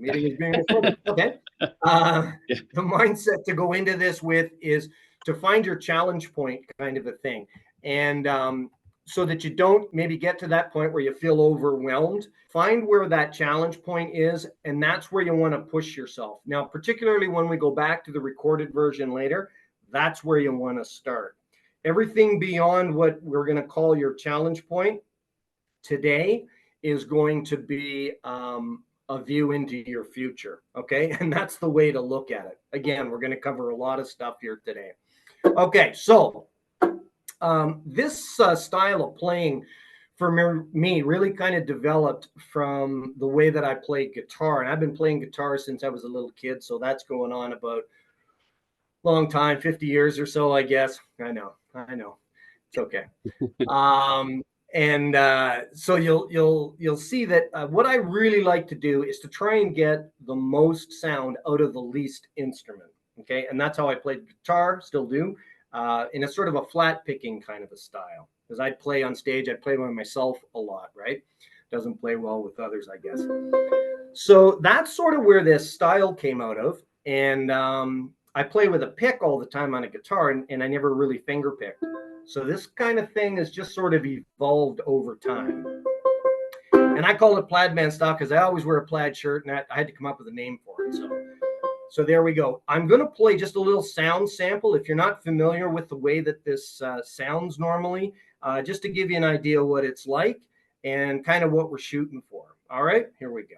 Meeting is being recorded. Okay. The mindset to go into this with is to find your challenge point, kind of a thing. And so that you don't maybe get to that point where you feel overwhelmed, find where that challenge point is. And that's where you want to push yourself. Now, particularly when we go back to the recorded version later, that's where you want to start. Everything beyond what we're going to call your challenge point today is going to be a view into your future. Okay. And that's the way to look at it. Again, we're going to cover a lot of stuff here today. Okay. So this style of playing for me really kind of developed from the way that I played guitar. And I've been playing guitar since I was a little kid. So that's going on about a long time, 50 years or so, I guess. I know. It's okay. So you'll see that what I really like to do is to try and get the most sound out of the least instrument. Okay. And that's how I played guitar, still do. In a sort of a flat picking kind of a style. Because I'd play on stage, I'd play by myself a lot, right? Doesn't play well with others, I guess. So that's sort of where this style came out of. And I play with a pick all the time on a guitar, and I never really finger picked. So this kind of thing has just sort of evolved over time. And I call it plaid man style because I always wear a plaid shirt, and I had to come up with a name for it. So there we go. I'm going to play just a little sound sample. If you're not familiar with the way that this sounds normally, just to give you an idea what it's like and kind of what we're shooting for. All right, here we go.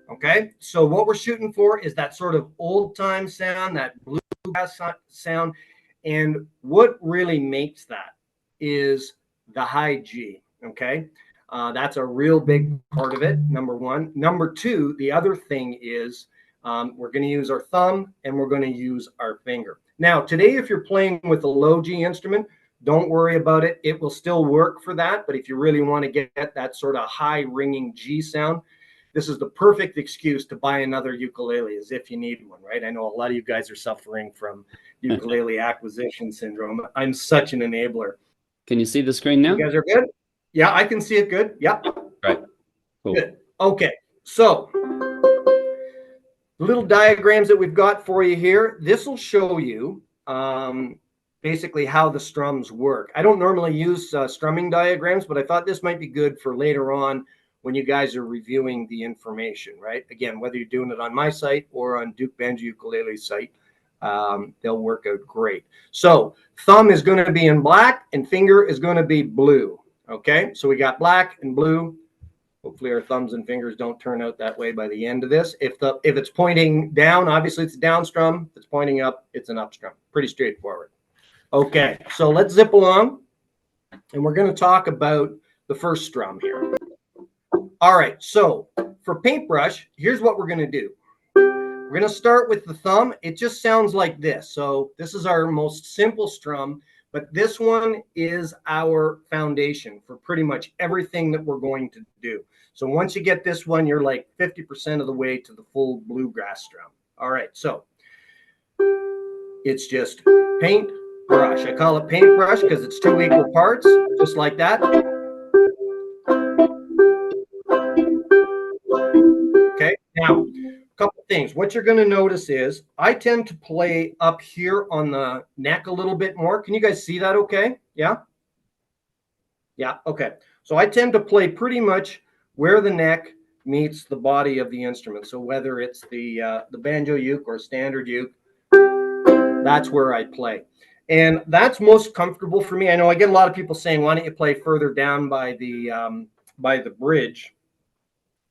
Okay, so what we're shooting for is that sort of old time sound, that bluegrass sound. And what really makes that is the high G. Okay, that's a real big part of it, number one. Number two, the other thing is we're going to use our thumb and we're going to use our finger. Now, today, if you're playing with a low G instrument, don't worry about it. It will still work for that. But if you really want to get that sort of high ringing G sound, this is the perfect excuse to buy another ukulele, as if you need one, right? I know a lot of you guys are suffering from ukulele acquisition syndrome. I'm such an enabler. Can you see the screen now? You guys are good? Yeah, I can see it good. Yeah. Right. Cool. Good. Okay. So the little diagrams that we've got for you here, this will show you basically how the strums work. I don't normally use strumming diagrams, but I thought this might be good for later on when you guys are reviewing the information, right? Again, whether you're doing it on my site or on Duke Banjo Ukulele's site, they'll work out great. So thumb is going to be in black and finger is going to be blue. Okay, so we got black and blue. Hopefully our thumbs and fingers don't turn out that way by the end of this. If it's pointing down, obviously it's a down strum. If it's pointing up, it's an up strum. Pretty straightforward. Okay, so let's zip along and we're going to talk about the first strum here. All right, so for Paintbrush, here's what we're going to do. We're going to start with the thumb. It just sounds like this. So this is our most simple strum, but this one is our foundation for pretty much everything that we're going to do. So once you get this one, you're like 50% of the way to the full bluegrass strum. All right, so it's just paintbrush. I call it paintbrush because it's 2 equal parts, just like that. Okay, now, a couple things. What you're going to notice is I tend to play up here on the neck a little bit more. Can you guys see that okay? Yeah? Yeah, okay. So I tend to play pretty much where the neck meets the body of the instrument. So whether it's the banjo uke or standard uke, that's where I play. And that's most comfortable for me. I know I get a lot of people saying, why don't you play further down by the bridge?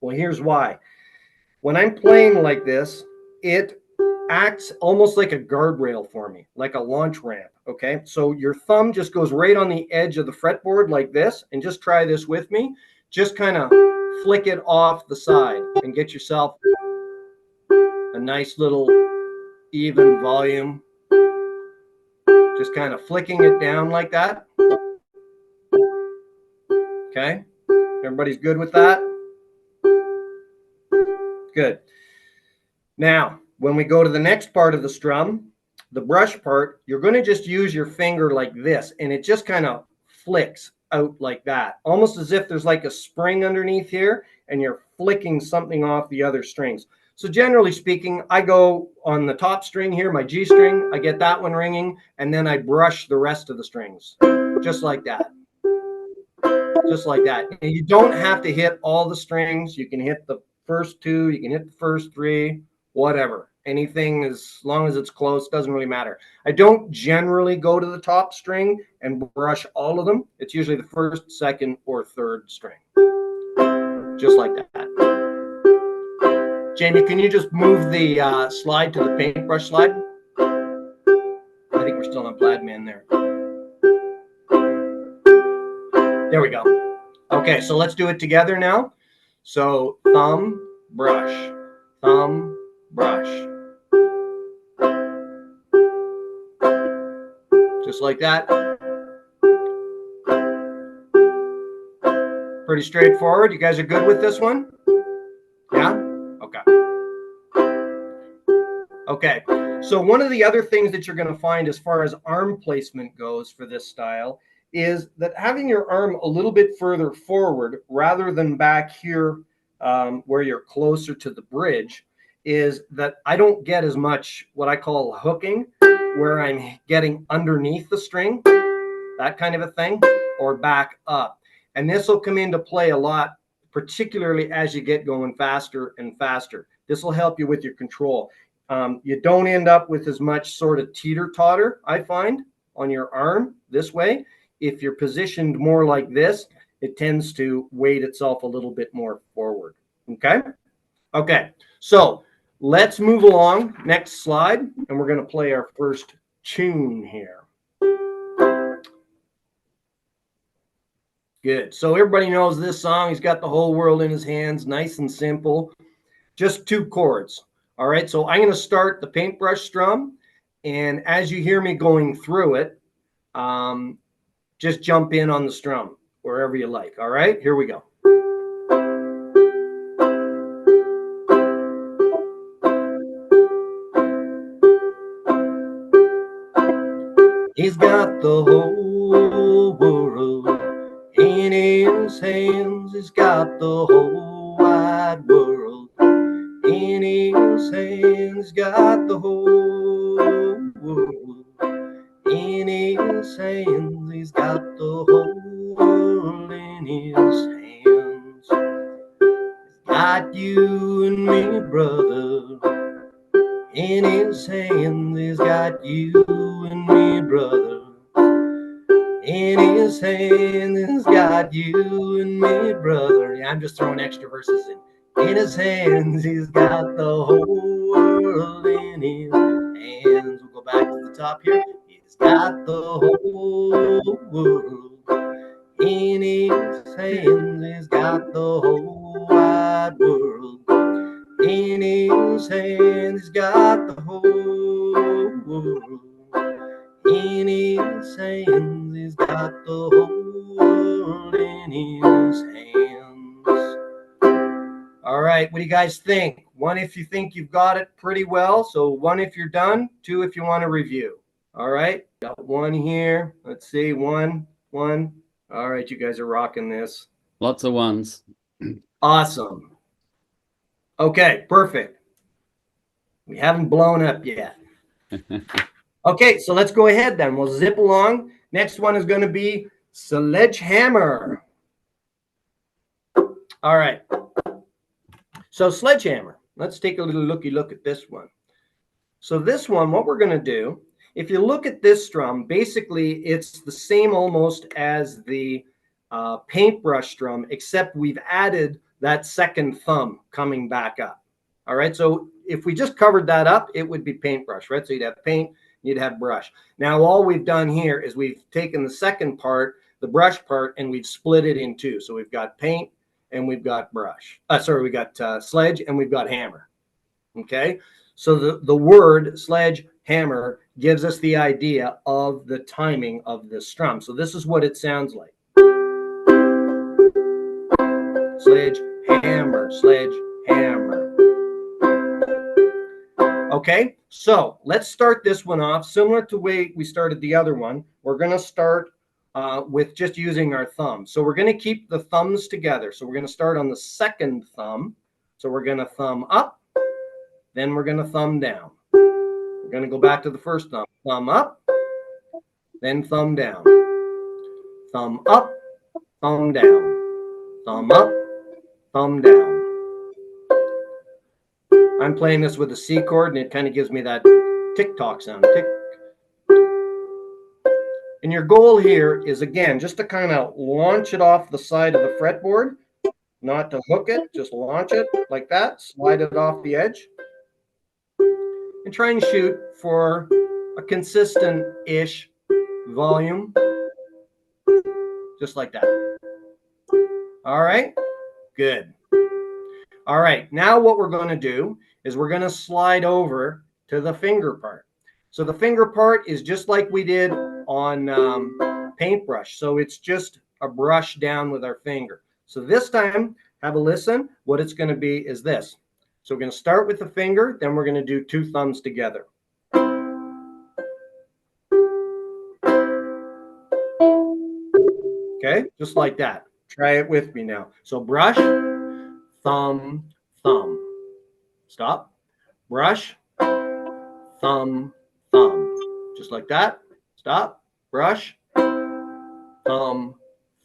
Well, here's why. When I'm playing like this, it acts almost like a guardrail for me, like a launch ramp, okay? So your thumb just goes right on the edge of the fretboard like this, and just try this with me. just kind of flick it off the side and get yourself a nice little even volume. Just kind of flicking it down like that. Okay, everybody's good with that? Good. Now, when we go to the next part of the strum, the brush part, you're going to just use your finger like this, and it just kind of flicks out like that, almost as if there's like a spring underneath here, and you're flicking something off the other strings. So generally speaking, I go on the top string here, my G string, I get that one ringing, and then I brush the rest of the strings, just like that. Just like that. And you don't have to hit all the strings. You can hit the first two, you can hit the first three, whatever. Anything, as long as it's close, doesn't really matter. I don't generally go to the top string and brush all of them. It's usually the first, second, or third string. Just like that. Jamie, can you just move the slide to the paintbrush slide? I think we're still on Plaid Man there. There we go. Okay, so let's do it together now. So thumb, brush, thumb, brush. Just like that. Pretty straightforward. You guys are good with this one? Yeah? Okay. Okay. So one of the other things that you're going to find as far as arm placement goes for this style is that having your arm a little bit further forward rather than back here where you're closer to the bridge is that I don't get as much what I call hooking, where I'm getting underneath the string, that kind of a thing, or back up. And this will come into play a lot, particularly as you get going faster and faster. This will help you with your control. You don't end up with as much sort of teeter-totter, I find, on your arm this way. If you're positioned more like this, it tends to weight itself a little bit more forward. Okay? Okay, so let's move along. Next slide, and we're going to play our first tune here. Good. So everybody knows this song. He's got the whole world in his hands. Nice and simple. Just 2 chords. All right, so I'm going to start the paintbrush strum, and as you hear me going through it, just jump in on the strum wherever you like. All right, here we go. He's got the whole world in his hands. He's got the whole wide world in his hands. He's got the whole world in his hands. He's got the whole world in his hands. He's got you and me, brother, in his hands. He's got you and me, brother, in his hands. He's got you and me, brother. Yeah, I'm just throwing extra verses in. In his hands, he's got the whole world in his hands. We'll go back to the top here. He's got the whole world in his hands. He's got the whole wide world in his hands. He's got the whole world in his hands. He's got the whole world in his hands. All right, what do you guys think? 1 if you think you've got it pretty well. So 1 if you're done, 2 if you want to review. All right, got 1 here. Let's see, 1. All right, you guys are rocking this. Lots of ones. Awesome. Okay, perfect. We haven't blown up yet. Okay, so let's go ahead then. We'll zip along. Next one is going to be Sledgehammer. All right. So Sledgehammer. Let's take a little look at this one. So this one, what we're going to do, if you look at this strum, basically it's the same almost as the paintbrush strum, except we've added that second thumb coming back up. All right, so if we just covered that up, it would be paintbrush, right? So you'd have paint, you'd have brush. Now all we've done here is we've taken the second part, the brush part, and we've split it in 2. So we've got paint and we've got brush. Sorry, we got sledge and we've got hammer. Okay, so the word sledgehammer gives us the idea of the timing of the strum. So this is what it sounds like. Sledgehammer, sledgehammer. Okay, so let's start this one off similar to the way we started the other one. We're going to start with just using our thumbs. So we're going to keep the thumbs together. So we're going to start on the second thumb. So we're going to thumb up, then we're going to thumb down. We're going to go back to the first thumb. Thumb up, then thumb down. Thumb up, thumb down. Thumb up, thumb down. I'm playing this with a C chord, and it kind of gives me that tick-tock sound. Tick. And your goal here is, again, just to kind of launch it off the side of the fretboard, not to hook it, just launch it like that, slide it off the edge, and try and shoot for a consistent-ish volume, just like that. All right, good. All right, now what we're going to do is we're going to slide over to the finger part. So the finger part is just like we did on Paintbrush. So it's just a brush down with our finger. So this time, have a listen. What it's going to be is this. So we're going to start with the finger, then we're going to do two thumbs together. Okay, just like that. Try it with me now. So brush, thumb, thumb. Stop. Brush, thumb, thumb. Just like that. Stop. Brush, thumb,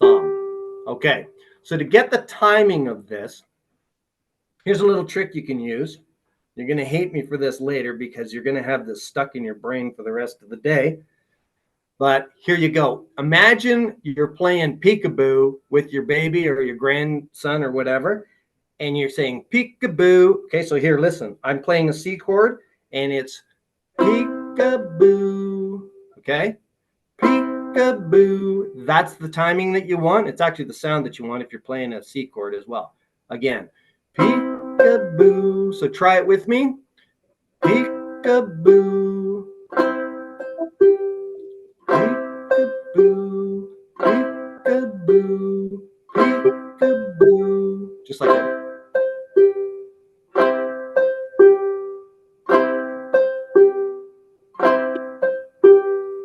thumb. Okay, so to get the timing of this, here's a little trick you can use. You're going to hate me for this later because you're going to have this stuck in your brain for the rest of the day. But here you go. Imagine you're playing peekaboo with your baby or your grandson or whatever, and you're saying peekaboo. Okay, so here, listen. I'm playing a C chord, and it's peekaboo. Okay, peekaboo. That's the timing that you want. It's actually the sound that you want if you're playing a C chord as well. Again, peekaboo. So try it with me. Peekaboo. Peekaboo. Peekaboo. Peekaboo. Just like that.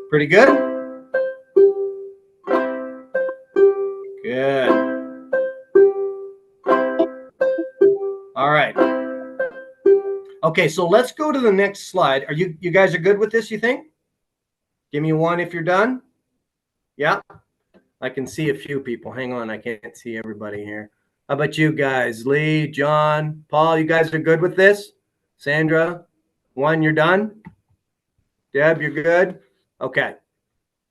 Pretty good? Good. All right. Okay, so let's go to the next slide. Are you guys are good with this, you think? Give me one if you're done. Yeah. I can see a few people. Hang on, I can't see everybody here. How about you guys? Lee, John, Paul, you guys are good with this? Sandra, one, you're done? Deb, you're good? Okay.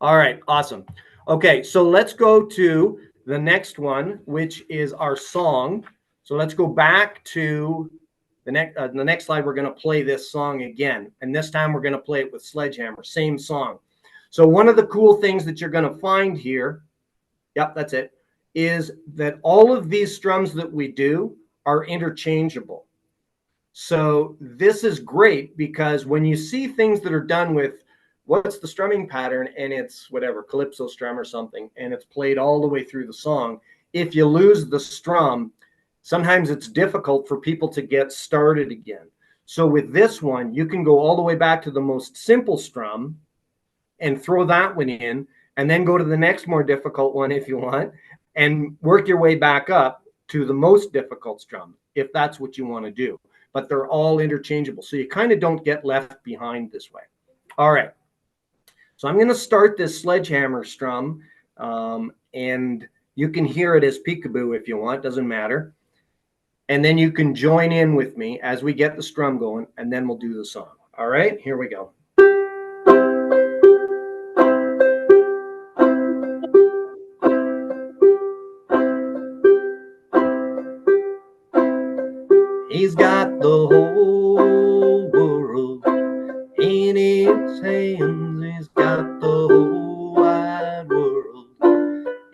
All right, awesome. Okay, so let's go to the next one, which is our song. So let's go back to the next slide. We're going to play this song again, and this time we're going to play it with Sledgehammer, same song. So one of the cool things that you're going to find here, yep, that's it, is that all of these strums that we do are interchangeable. So this is great because when you see things that are done with what's the strumming pattern and it's whatever, calypso strum or something, and it's played all the way through the song, if you lose the strum, sometimes it's difficult for people to get started again. So with this one, you can go all the way back to the most simple strum and throw that one in, and then go to the next more difficult one if you want, and work your way back up to the most difficult strum, if that's what you want to do. But they're all interchangeable, so you kind of don't get left behind this way. All right. So I'm going to start this Sledgehammer strum, and you can hear it as peekaboo if you want, doesn't matter. And then you can join in with me as we get the strum going, and then we'll do the song. All right, here we go. He's got the whole world in his hands. He's got the whole wide world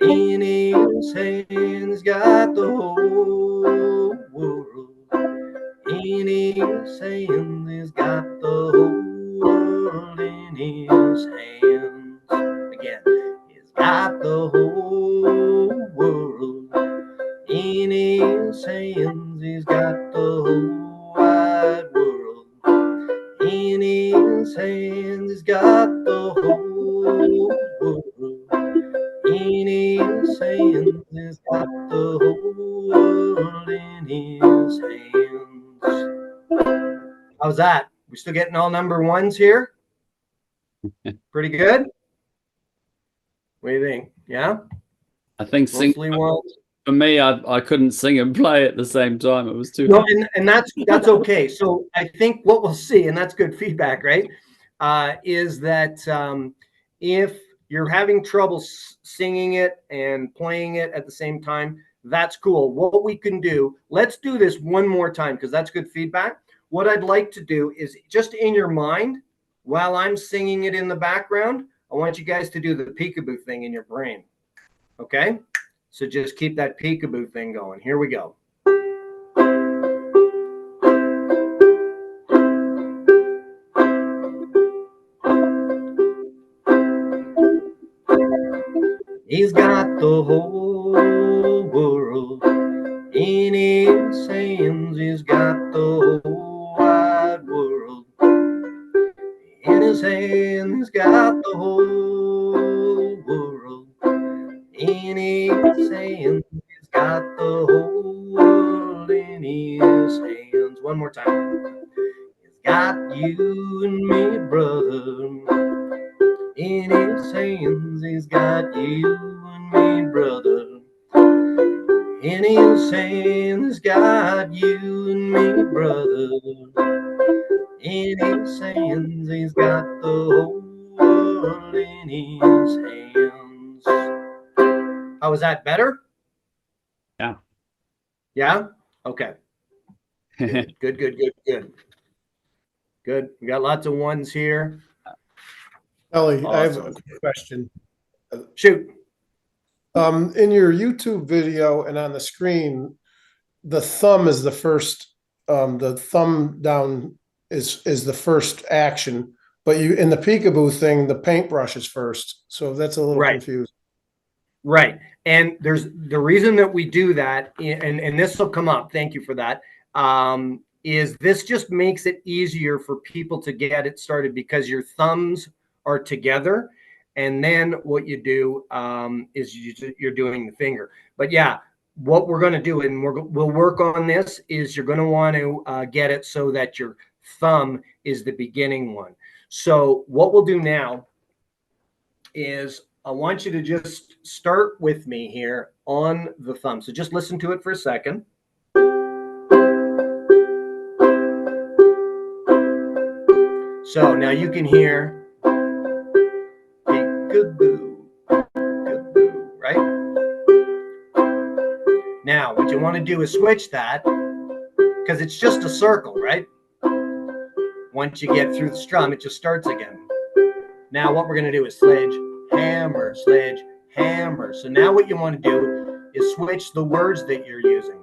in his his hands, got the whole world. In his hands, he's got the whole world in his hands. Again, he's got the whole world. In his hands, he's got the whole wide world. In his hands, he's got the whole world. In his hands, he's got the whole world in his hands. How's that? We still getting all number ones here? Pretty good? What do you think? Yeah? I think Mostly ones. for me, I couldn't sing and play at the same time. It was too No, hard. and that's okay. So I think what we'll see, and that's good feedback, right? Is that if you're having trouble singing it and playing it at the same time, that's cool. What we can do, let's do this one more time because that's good feedback. What I'd like to do is just in your mind, while I'm singing it in the background, I want you guys to do the peekaboo thing in your brain. Okay? So just keep that peekaboo thing going. Here we go. He's got the whole world in his hands. He's got the whole wide world in his hands. He's got the whole world in his hands. He's got the whole world in his hands. One more time. He's got you and me, brother. In his hands, he's got you and me, brother. In his hands, he's got you and me, brother. In his hands, he's got the whole world in his hands. How was that? Better? Yeah. Yeah? Okay. Good, good, good, good, good. Good. We got lots of ones here. Ellie, I have Awesome. a quick question. Shoot. In your YouTube video and on the screen, the thumb is the first. The thumb down is the first action, but you in the peekaboo thing, the paintbrush is first. So that's a little confusing. Right. And there's the reason that we do that, and this will come up. Thank you for that. Is this just makes it easier for people to get it started because your thumbs are together, and then what you do is you're doing the finger. But yeah, what we're going to do, and we'll work on this, is you're going to want to get it so that your thumb is the beginning one. So what we'll do now is I want you to just start with me here on the thumb. So just listen to it for a second. So now you can hear peekaboo, peekaboo, right? Now what you want to do is switch that because it's just a circle, right? Once you get through the strum, it just starts again. Now what we're going to do is sledge, hammer, sledge, hammer. So now what you want to do is switch the words that you're using.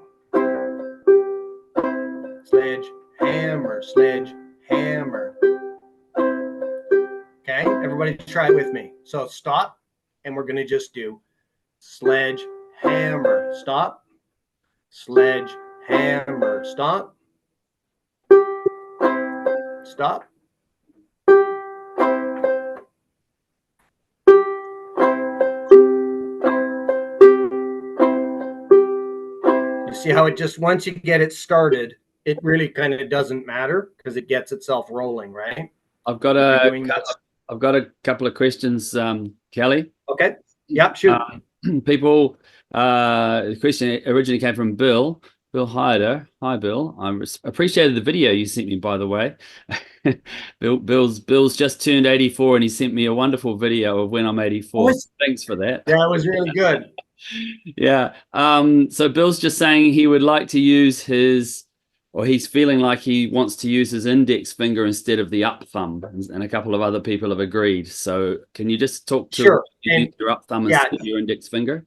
Sledge, hammer, sledge, hammer. Okay, everybody try it with me. So stop, and we're going to just do sledge, hammer, stop, sledge, hammer, stop, stop. You see how it just, once you get it started, it really kind of doesn't matter because it gets itself rolling, right? I've got a couple of questions, Kelly. Okay. Yep. Shoot. People, the question originally came from Bill Hyder. Hi, Bill. I appreciated the video you sent me, by the way. Bill's just turned 84, and he sent me a wonderful video of when I'm 84. Thanks for that. Yeah, it was really good. Yeah. So Bill's just saying he would like to use his, or he's feeling like he wants to use his index finger instead of the up thumb, and a couple of other people have agreed. So can you just talk to Sure. you use your up thumb instead of your index finger?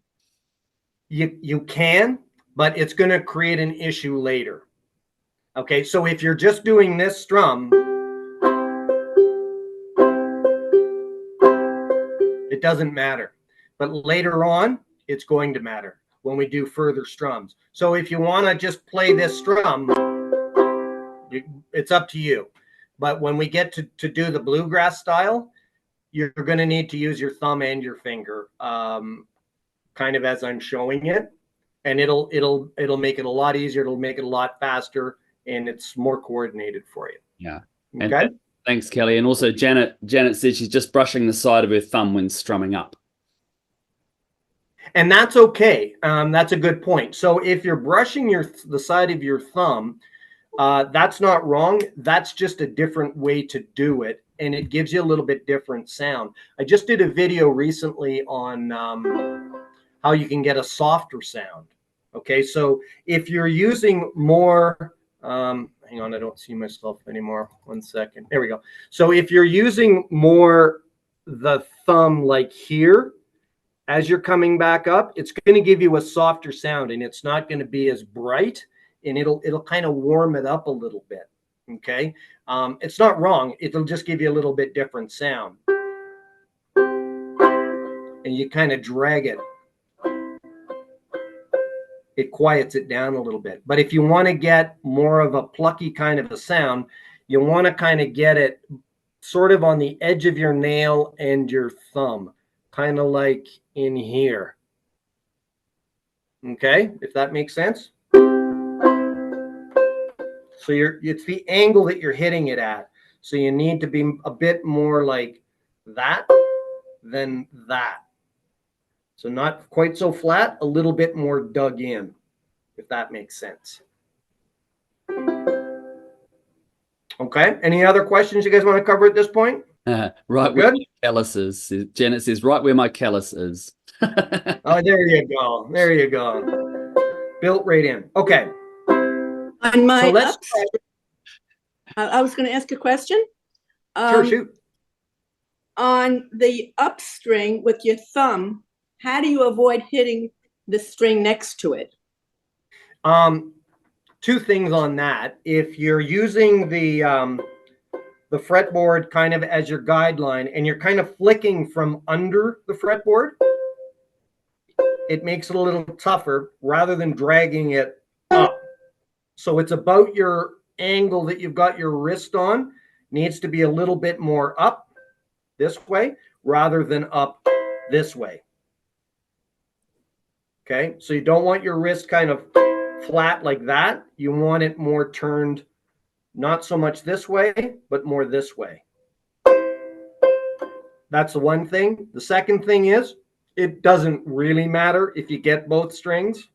You can, but it's going to create an issue later. Okay, so if you're just doing this strum, it doesn't matter. But later on, it's going to matter when we do further strums. So if you want to just play this strum, it's up to you. But when we get to do the bluegrass style, you're going to need to use your thumb and your finger, kind of as I'm showing it, and it'll make it a lot easier. It'll make it a lot faster, and it's more coordinated for you. Yeah. Okay. And thanks, Kelly. And also Janet said she's just brushing the side of her thumb when strumming up. And that's okay. That's a good point. So if you're brushing the side of your thumb, that's not wrong. That's just a different way to do it, and it gives you a little bit different sound. I just did a video recently on how you can get a softer sound. Okay, so if you're using more, hang on, I don't see myself anymore. 1 second. There we go. So if you're using more the thumb like here, as you're coming back up, it's going to give you a softer sound, and it's not going to be as bright, and it'll kind of warm it up a little bit. Okay, it's not wrong. It'll just give you a little bit different sound, and you kind of drag it. It quiets it down a little bit. But if you want to get more of a plucky kind of a sound, you want to kind of get it sort of on the edge of your nail and your thumb, kind of like in here. Okay, if that makes sense. So it's the angle that you're hitting it at. So you need to be a bit more like that than that. So not quite so flat, a little bit more dug in, if that makes sense. Okay, any other questions you guys want to cover at this point? Right where my callus is. Janet says, right where my callus is. Oh, there you go. There you go. Built right in. Okay. On my So I was going to ask a question. Sure, shoot. On the up string with your thumb, how do you avoid hitting the string next to it? Two things on that. If you're using the fretboard kind of as your guideline and you're kind of flicking from under the fretboard, it makes it a little tougher rather than dragging it up. So it's about your angle that you've got your wrist on needs to be a little bit more up this way rather than up this way. Okay, so you don't want your wrist kind of flat like that. You want it more turned, not so much this way, but more this way. That's the one thing. The second thing is, it doesn't really matter if you get both strings.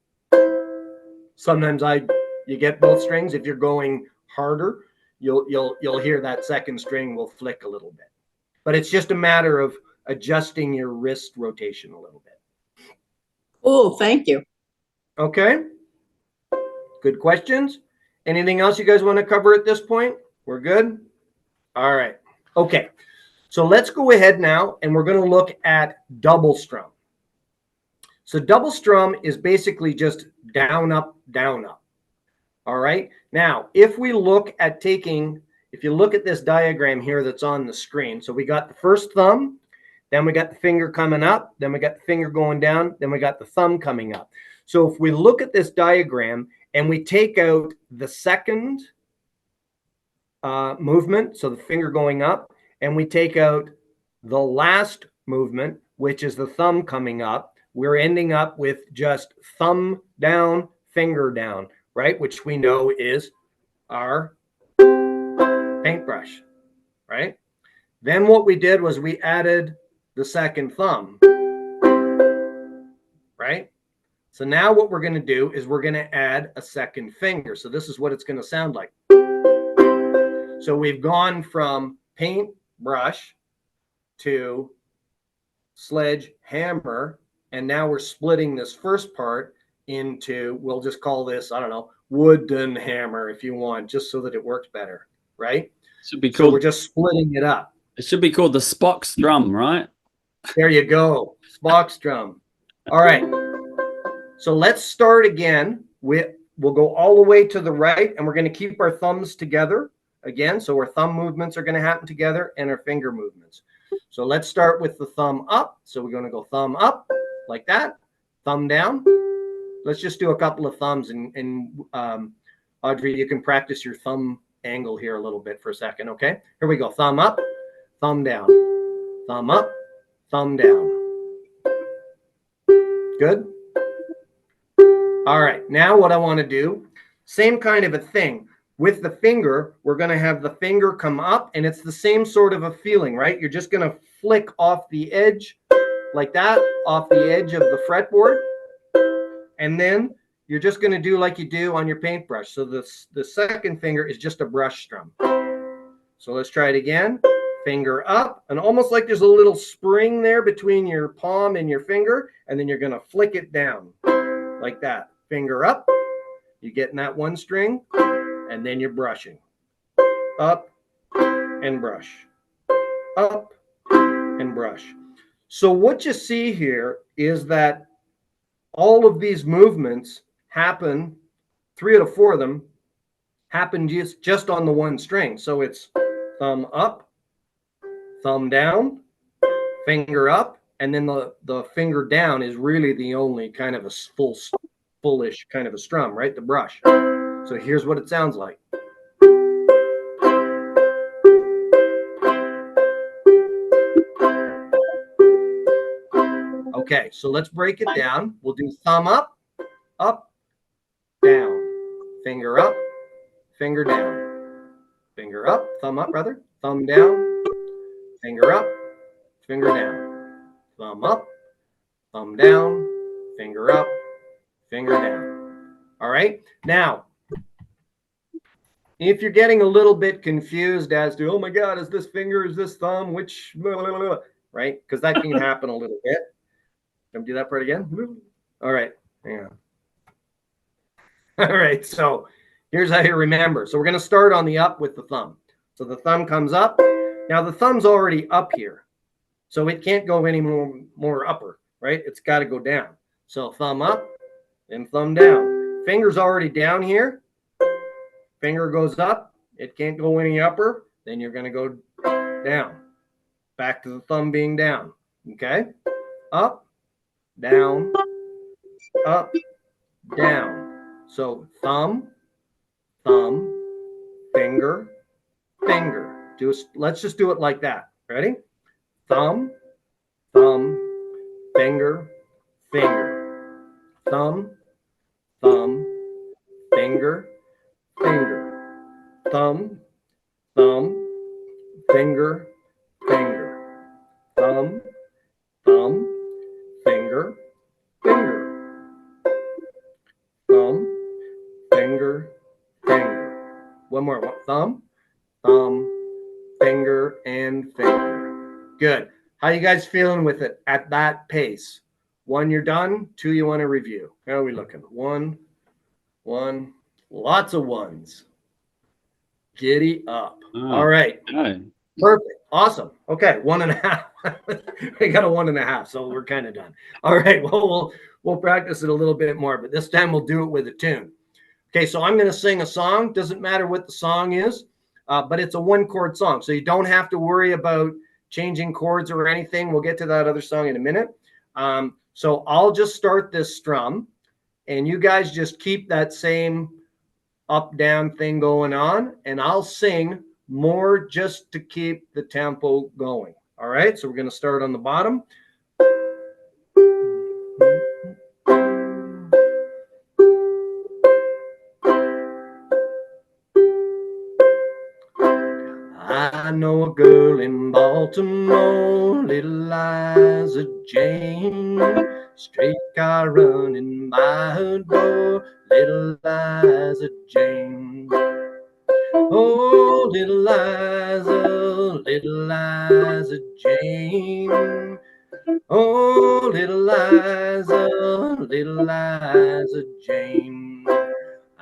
Sometimes you get both strings. If you're going harder, you'll hear that second string will flick a little bit. But it's just a matter of adjusting your wrist rotation a little bit. Oh, thank you. Okay. Good questions. Anything else you guys want to cover at this point? We're good? All right. Okay. So let's go ahead now, and we're going to look at double strum. So double strum is basically just down, up, down, up. All right. Now, if we look at if you look at this diagram here that's on the screen, so we got the first thumb, then we got the finger coming up, then we got the finger going down, then we got the thumb coming up. So if we look at this diagram and we take out the second movement, so the finger going up, and we take out the last movement, which is the thumb coming up, we're ending up with just thumb down, finger down, right? Which we know is our paintbrush, right? Then what we did was we added the second thumb, right? So now what we're going to do is we're going to add a second finger. So this is what it's going to sound like. So we've gone from paintbrush to sledgehammer, and now we're splitting this first part into, we'll just call this, I don't know, wooden hammer if you want, just so that it works better, right? Should be So called, we're just splitting it up. it should be called the Spock Strum, right? There you go. Spock strum. All right. So let's start again we'll go all the way to the right, and we're going to keep our thumbs together again. So our thumb movements are going to happen together and our finger movements. So let's start with the thumb up. So we're going to go thumb up like that, thumb down. Let's just do a couple of thumbs, and Audrey, you can practice your thumb angle here a little bit for a second. Okay, here we go. Thumb up, thumb down, thumb up, thumb down. Good. All right, now what I want to do, same kind of a thing. With the finger, we're going to have the finger come up, and it's the same sort of a feeling, right? You're just going to flick off the edge like that, off the edge of the fretboard. And then you're just going to do like you do on your paintbrush. So the second finger is just a brush strum. So let's try it again. Finger up, and almost like there's a little spring there between your palm and your finger, and then you're going to flick it down like that. Finger up, you get in that one string, and then you're brushing. Up and brush. Up and brush. So what you see here is that all of these movements happen, 3 out of 4 of them happen just on the one string. So it's thumb up, thumb down, finger up, and then the finger down is really the only kind of a fullish kind of a strum, right? The brush. So here's what it sounds like. Okay, so let's break it down. We'll do thumb up, up, down, finger up, finger down, finger up, thumb up, brother, thumb down, finger up, finger down, thumb up, thumb down, finger up, finger down. All right, now, if you're getting a little bit confused as to, oh my God, is this finger, is this thumb, which, blah, blah, blah, right? Because that can happen a little bit. Can we do that part again? All right, hang on. All right, so here's how you remember. So we're going to start on the up with the thumb. So the thumb comes up. Now the thumb's already up here, so it can't go any more upper, right? It's got to go down. So thumb up and thumb down. Finger's already down here. Finger goes up. It can't go any upper. Then you're going to go down. Back to the thumb being down. Okay? Up, down, up, down. So thumb, thumb, finger, finger. Let's just do it like that. Ready? Thumb, thumb, finger, finger. Thumb, thumb, finger, finger. Thumb, thumb, finger, finger. Thumb, thumb, finger, finger. Thumb, finger, finger. One more. Thumb, thumb, finger, and finger. Good. How you guys feeling with it at that pace? 1, you're done. 2, you want to review. How are we looking? 1, 1, lots of ones. Giddy up. All right. Perfect. Awesome. Okay, 1.5. We got a 1.5, so we're kind of done. All right. Well, we'll practice it a little bit more, but this time we'll do it with a tune. Okay, so I'm going to sing a song. Doesn't matter what the song is, but it's a 1-chord song, so you don't have to worry about changing chords or anything. We'll get to that other song in a minute. So I'll just start this strum, and you guys just keep that same up-down thing going on, and I'll sing more just to keep the tempo going. All right, so we're going to start on the bottom. I know a girl in Baltimore, little Liza Jane. Straight car running by her door, little Liza Jane. Oh, little Liza Jane. Oh, little Liza Jane.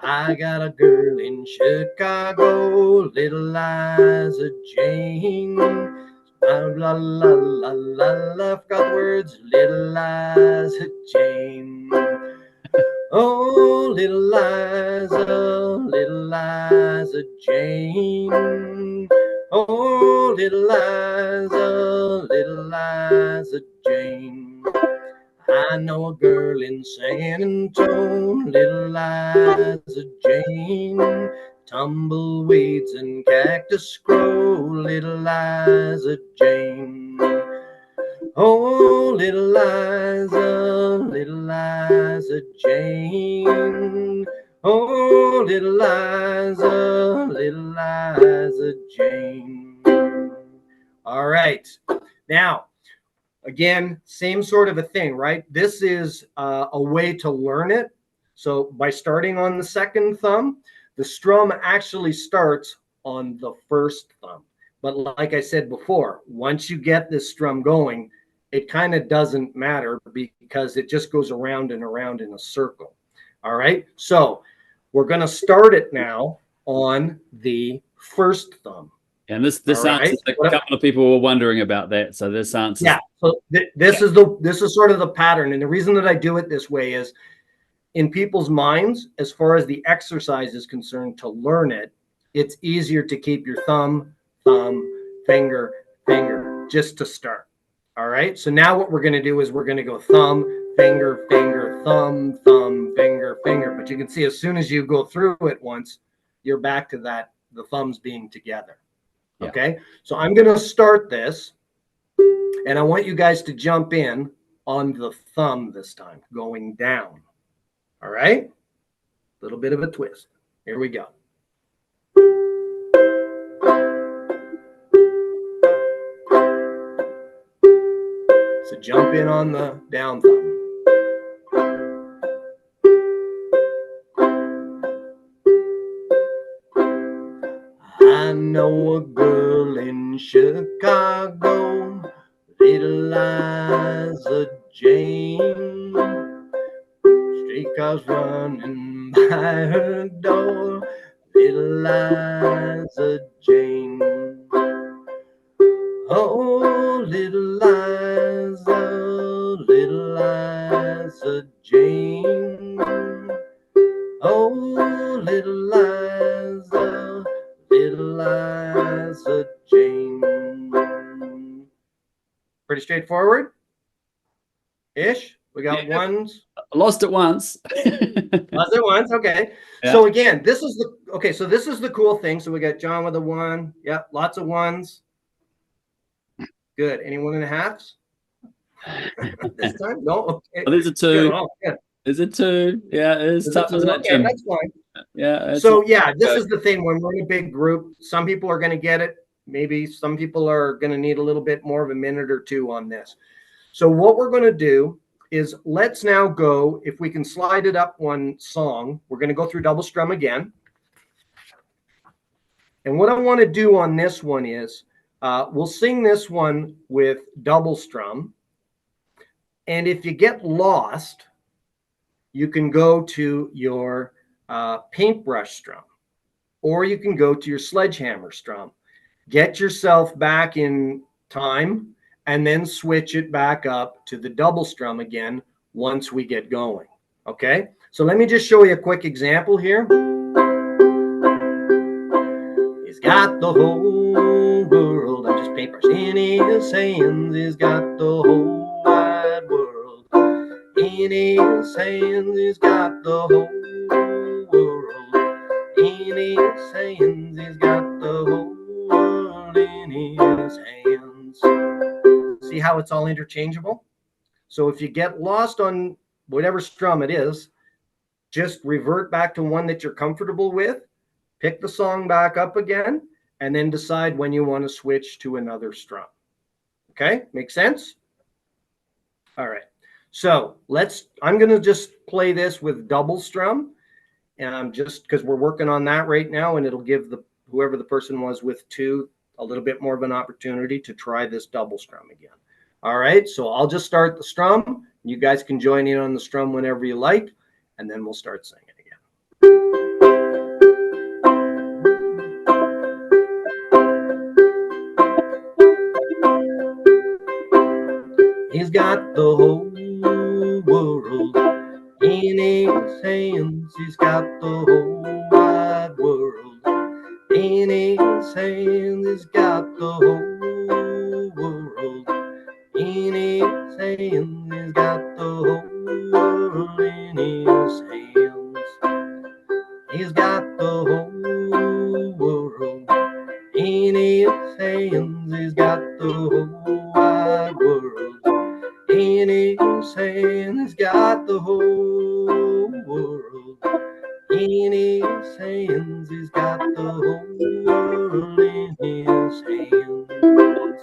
I got a girl in Chicago, little Liza Jane. La la la la la, forgot the words, little Liza Jane. Oh, little Liza Jane. Oh, little Liza Jane. I know a girl in San Antonio, little Liza Jane. Tumbleweeds and cactus grow, little Liza Jane. Oh, little Liza Jane. Oh, little Liza Jane. All right. Now, again, same sort of a thing, right? This is a way to learn it. So by starting on the second thumb, the strum actually starts on the first thumb. But like I said before, once you get this strum going, it kind of doesn't matter because it just goes around and around in a circle. All right. So we're going to start it now on the first thumb. And this All right. answers a couple of people were wondering about that. So this answers. Yeah. So this is sort of the pattern, and the reason that I do it this way is in people's minds, as far as the exercise is concerned, to learn it, it's easier to keep your thumb, finger, just to start. All right. So now what we're going to do is we're going to go thumb, finger, thumb, finger. But you can see as soon as you go through it once, you're back to the thumbs being together. Yeah. Okay. So I'm going to start this, and I want you guys to jump in on the thumb this time, going down. All right. A little bit of a twist. Here we go. So jump in on the down thumb. I know a girl in Chicago, little Liza Jane. Street cars running by her door, little Liza Jane. Oh, little Liza Jane. Oh, little Liza Jane. Pretty straightforward ish. We got ones. Lost it once. Lost it once. Okay. Yeah. So again, this is the cool thing. So we got John with a 1. Yeah, lots of ones. Good. Any 1.5s? This time? No. Okay. Oh, there's a 2. Oh, yeah. There's a 2. Yeah, it is tough, isn't it, Jim? That's fine. Yeah. So this is the thing. When we're in a big group, some people are going to get it. Maybe some people are going to need a little bit more of a minute or two on this. So what we're going to do is let's now go, if we can slide it up one song, we're going to go through double strum again. And what I want to do on this one is we'll sing this one with double strum. And if you get lost, you can go to your Paintbrush strum, or you can go to your Sledgehammer strum. Get yourself back in time and then switch it back up to the double strum again once we get going. Okay, so let me just show you a quick example here. He's got the whole world, I'm just paintbrush in his hands. He's got the whole wide world in his hands. He's got the whole world in his hands. He's got the whole world in his hands. See how it's all interchangeable? So if you get lost on whatever strum it is, just revert back to one that you're comfortable with, pick the song back up again, and then decide when you want to switch to another strum. Okay, make sense? All right. So I'm going to just play this with double strum, and just because we're working on that right now, and it'll give whoever the person was with 2 a little bit more of an opportunity to try this double strum again. All right, so I'll just start the strum. You guys can join in on the strum whenever you like, and then we'll start singing again. He's got the whole world In his hands, he's got the whole wide world. In his hands, he's got the whole world. In his hands, he's got the whole world in his hands. He's got the whole world in his hands. He's got the whole wide world in his hands. He's got the whole world in his hands. He's got the whole world in his hands.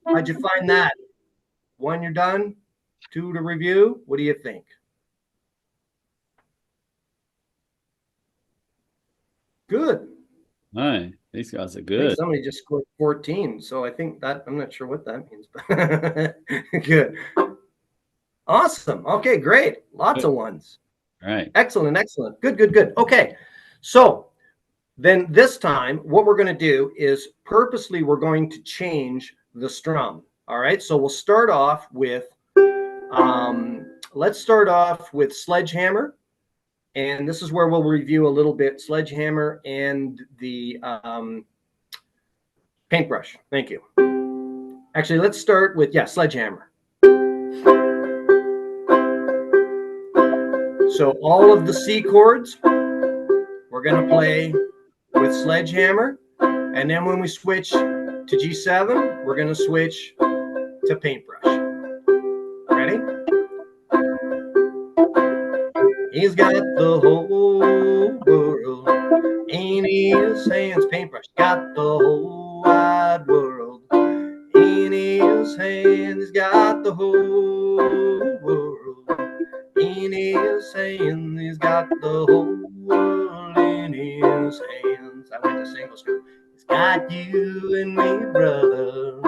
How'd you find that? One, you're done. Two to review. What do you think? Good. No, these guys are I think good. somebody just scored 14, so I think that I'm not sure what that means, but good. Awesome. Okay, great. Lots of ones. All right. Excellent, excellent. Good, good, good. Okay, so then this time what we're going to do is purposely we're going to change the strum. All right, so we'll start off with let's start off with Sledgehammer. And this is where we'll review a little bit Sledgehammer and the Paintbrush. Thank you. Actually, let's start with, Sledgehammer. So all of the C chords, we're going to play with Sledgehammer. And then when we switch to G7, we're going to switch to Paintbrush. Ready? He's got the whole world in his hands. Paintbrush got the whole wide world in his hands. He's got the whole world in his hands. He's got the whole world in his hands. I went to single strum. He's got you and me, brother.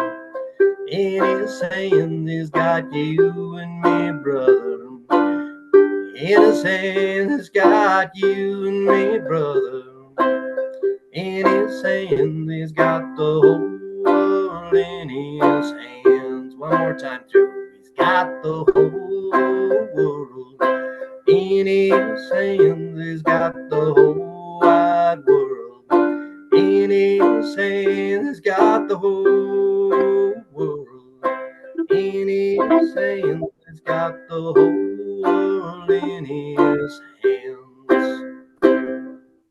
In his hands, he's got you and me, brother. In his hands, he's got you and me, brother. In his hands, he's got the whole world in his hands. One more time through. He's got the whole world in his hands. He's got the whole wide world in his hands. He's got the whole world in his hands. He's got the whole world in his hands.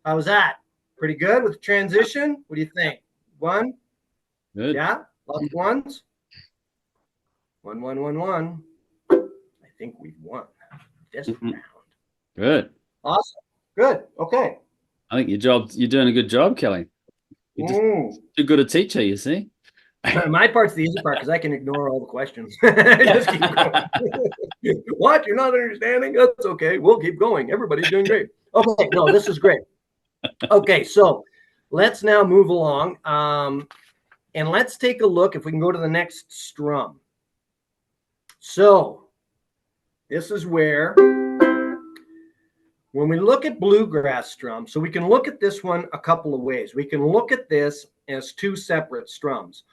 How was that? Pretty good with the transition? What do you think? One? Good. Yeah? Lots of ones? 1, 1, 1, 1. I think we've won this round. Good. Awesome. Good. Okay. I think you're doing a good job, Kelly. You're just too good a teacher, you see. My part's the easy part because I can ignore all the questions. Just keep going. What? You're not understanding? That's okay. We'll keep going. Everybody's doing great. Okay. No, this is great. Okay. So let's now move along. And let's take a look if we can go to the next strum. So this is where when we look at Bluegrass Strum, so we can look at this one a couple of ways. We can look at this as two separate strums.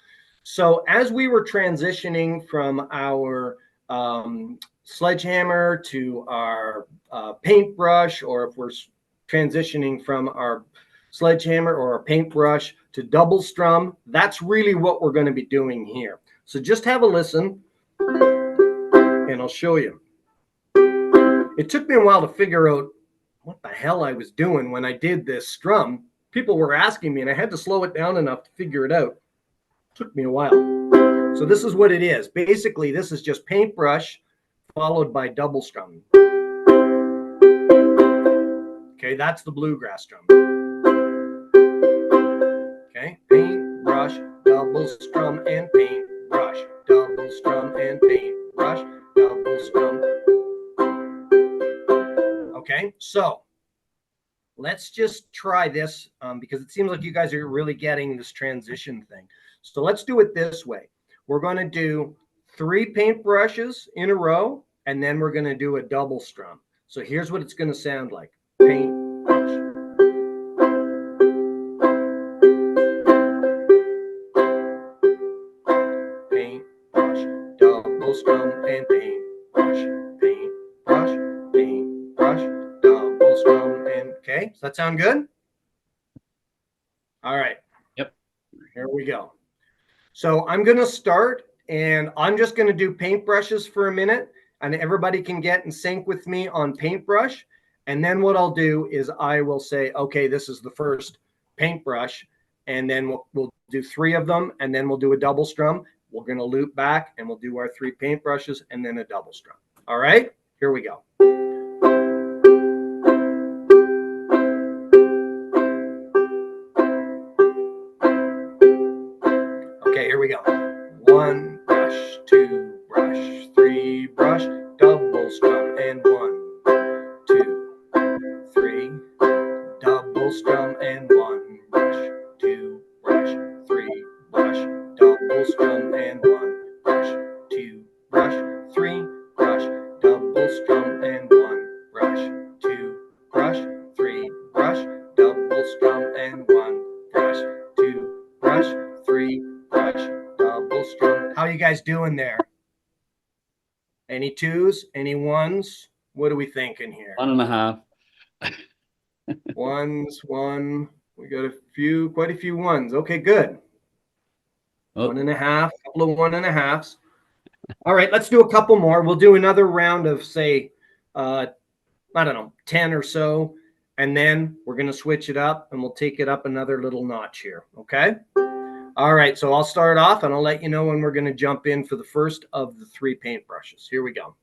So as we were transitioning from our Sledgehammer to our Paintbrush, or if we're transitioning from our Sledgehammer or our Paintbrush to double strum, that's really what we're going to be doing here. So just have a listen and I'll show you. It took me a while to figure out what the hell I was doing when I did this strum. People were asking me and I had to slow it down enough to figure it out. Took me a while. So this is what it is. Basically, this is just Paintbrush followed by double strum. Okay, that's the Bluegrass Strum. Okay, Paintbrush, double strum and Paintbrush, double strum and Paintbrush, double strum. Okay, so let's just try this because it seems like you guys are really getting this transition thing. So let's do it this way. We're going to do 3 paintbrushes in a row, and then we're going to do a double strum. So here's what it's going to sound like. Paintbrush. Paintbrush, double strum and paintbrush, paintbrush, Okay, does that sound good? All right. Yep. Here we go. So I'm going to start, and I'm just going to do paintbrushes for a minute, and everybody can get in sync with me on paintbrush. And then what I'll do is I will say, okay, this is the first paintbrush, and then we'll do 3 of them, and then we'll do a double strum. We're going to loop back, and we'll do our 3 paintbrushes, and then a double strum. All right, here we go. Okay, here we go. 1 brush, 2 brush, 3 brush, double strum, and 1, 2, 3, double strum, and 1 brush, 2 brush, 3 brush, double strum, and 1 brush, 2 brush, 3 brush, double strum, and 1 brush, 2 brush, 3 brush, double strum, and 1 brush, 2 brush, 3 brush, double strum. How you guys doing there? Any 2s? Any 1s? What are we thinking here? 1.5. 1s, 1. We got quite a few 1s. Okay, good. Oh. 1.5, couple of 1.5s. All right, let's do a couple more. We'll do another round of, say, I don't know, 10 or so. And then we're going to switch it up, and we'll take it up another little notch here. Okay? All right, so I'll start off, and I'll let you know when we're going to jump in for the first of the 3 paintbrushes. Here we go.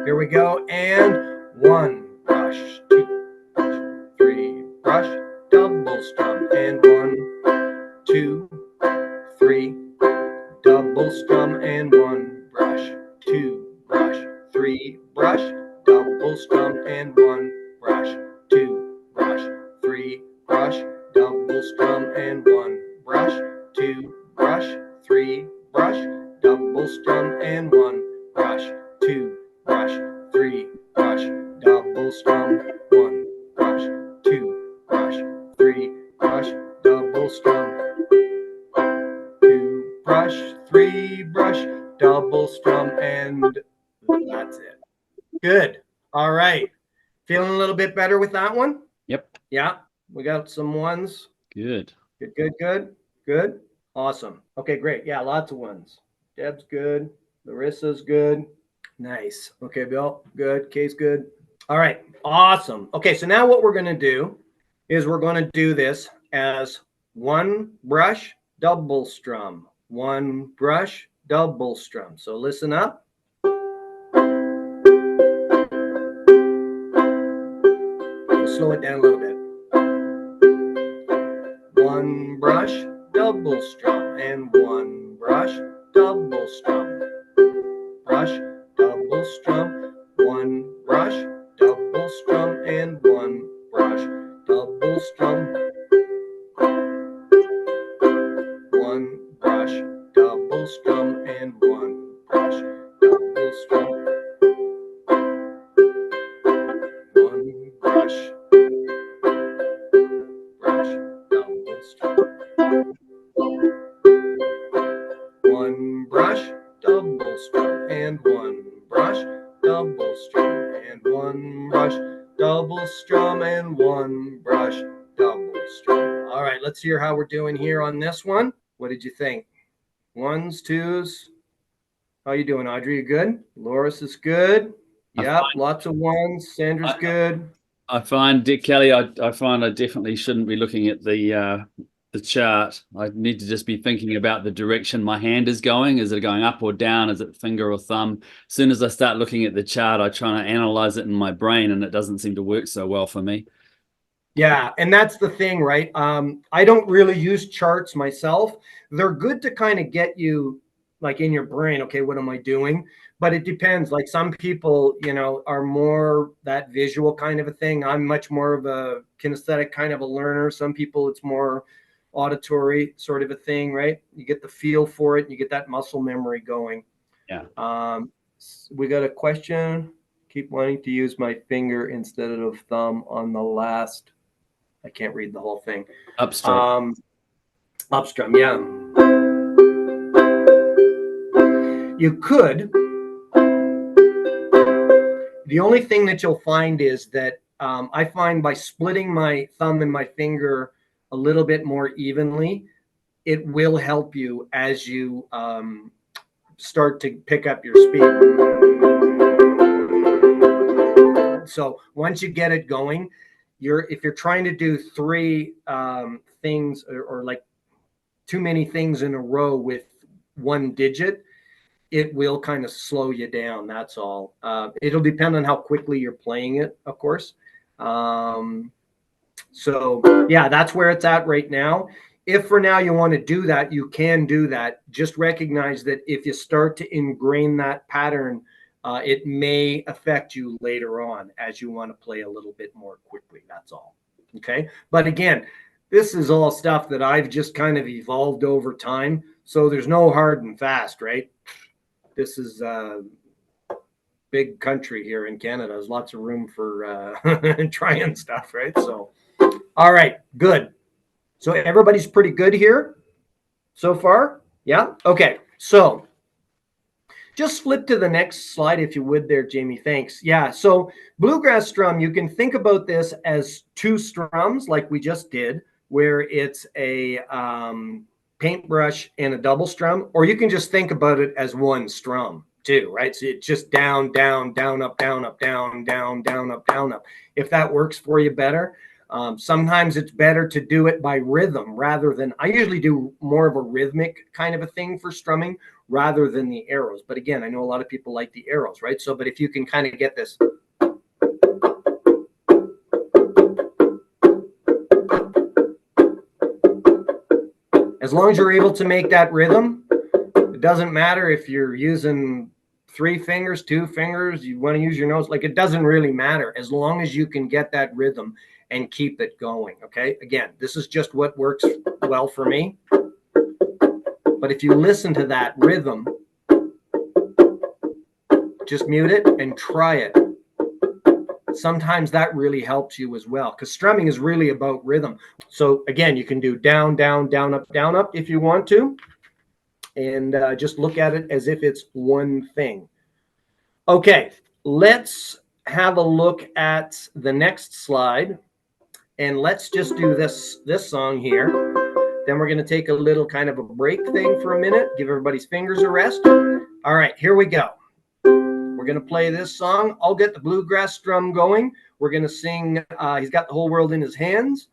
Here we go, and 1 brush, 2 brush, 3 brush, double strum, and 1, 2, 3, double strum, and 1 brush, 2 brush, 3 brush, double strum, and 1 brush, 2 brush, 3 brush, double strum, and 1 brush, 2 brush, 3 brush, double strum, and 1 brush, 2 brush, 3 brush, double strum, 1 brush, 2 brush, 3 brush, double strum, 2 brush, 3 brush, double strum, and that's it. Good. All right. Feeling a little bit better with that one? Yep. Yeah. We got some 1s. Good. Good. Awesome. Okay, great. Yeah, lots of 1s. Deb's good. Larissa's good. Nice. Okay, Bill. Good. Kay's good. All right. Awesome. Okay, so now what we're going to do is we're going to do this as 1 brush, double strum. 1 brush, double strum. So listen up. We'll slow it down a little bit. 1 brush, double strum, and 1 brush, double strum. Brush, double strum, 1 brush, double strum, and 1 brush, double strum. 1 brush, double strum, and 1 brush, double strum. 1 brush, double strum. 1 brush, double strum, and 1 brush, double strum, and 1 brush, double strum, and 1 brush, double strum. All right, let's hear how we're doing here on this one. What did you think? 1s, 2s? How you doing, Audrey? You good? Loris is good. Yep, lots of 1s. Sandra's good. I find, Dick Kelly, I find I definitely shouldn't be looking at the chart. I need to just be thinking about the direction my hand is going. Is it going up or down? Is it finger or thumb? As soon as I start looking at the chart, I try to analyze it in my brain, and it doesn't seem to work so well for me. Yeah, and that's the thing, right? I don't really use charts myself. They're good to kind of get you like in your brain, okay, what am I doing? But it depends. Like some people, you know, are more that visual kind of a thing. I'm much more of a kinesthetic kind of a learner. Some people, it's more auditory sort of a thing, right? You get the feel for it. You get that muscle memory going. Yeah. We got a question. Keep wanting to use my finger instead of thumb on the last. I can't read the whole thing. Upstrum. Upstrum, yeah. You could. The only thing that you'll find is that I find by splitting my thumb and my finger a little bit more evenly, it will help you as you start to pick up your speed. So once you get it going, if you're trying to do three things or like too many things in a row with one digit, it will kind of slow you down. That's all. It'll depend on how quickly you're playing it, of course. So yeah, that's where it's at right now. If for now you want to do that, you can do that. Just recognize that if you start to ingrain that pattern, it may affect you later on as you want to play a little bit more quickly. That's all. Okay. But again, this is all stuff that I've just kind of evolved over time. So there's no hard and fast, right? This is a big country here in Canada. There's lots of room for trying stuff, right? So, all right, good. So everybody's pretty good here so far? Yeah? Okay, so just flip to the next slide if you would there, Jamie. Thanks. Yeah, so Bluegrass Strum, you can think about this as two strums like we just did, where it's a paintbrush and a double strum, or you can just think about it as one strum too, right? So it's just down, down, down, up, down, up, down, down, down, up, down, up. If that works for you better. Sometimes it's better to do it by rhythm rather than, I usually do more of a rhythmic kind of a thing for strumming rather than the arrows. But again, I know a lot of people like the arrows, right? So, but if you can kind of get this. As long as you're able to make that rhythm, it doesn't matter if you're using 3 fingers, 2 fingers, you want to use your nose, like it doesn't really matter as long as you can get that rhythm and keep it going. Okay. Again, this is just what works well for me. But if you listen to that rhythm, just mute it and try it. Sometimes that really helps you as well, because strumming is really about rhythm. So again, you can do down, down, down, up if you want to, and just look at it as if it's one thing. Okay, let's have a look at the next slide, and let's just do this song here. Then we're going to take a little kind of a break thing for a minute, give everybody's fingers a rest. All right, here we go. We're going to play this song. I'll get the Bluegrass Strum going. We're going to sing He's Got the Whole World in His Hands,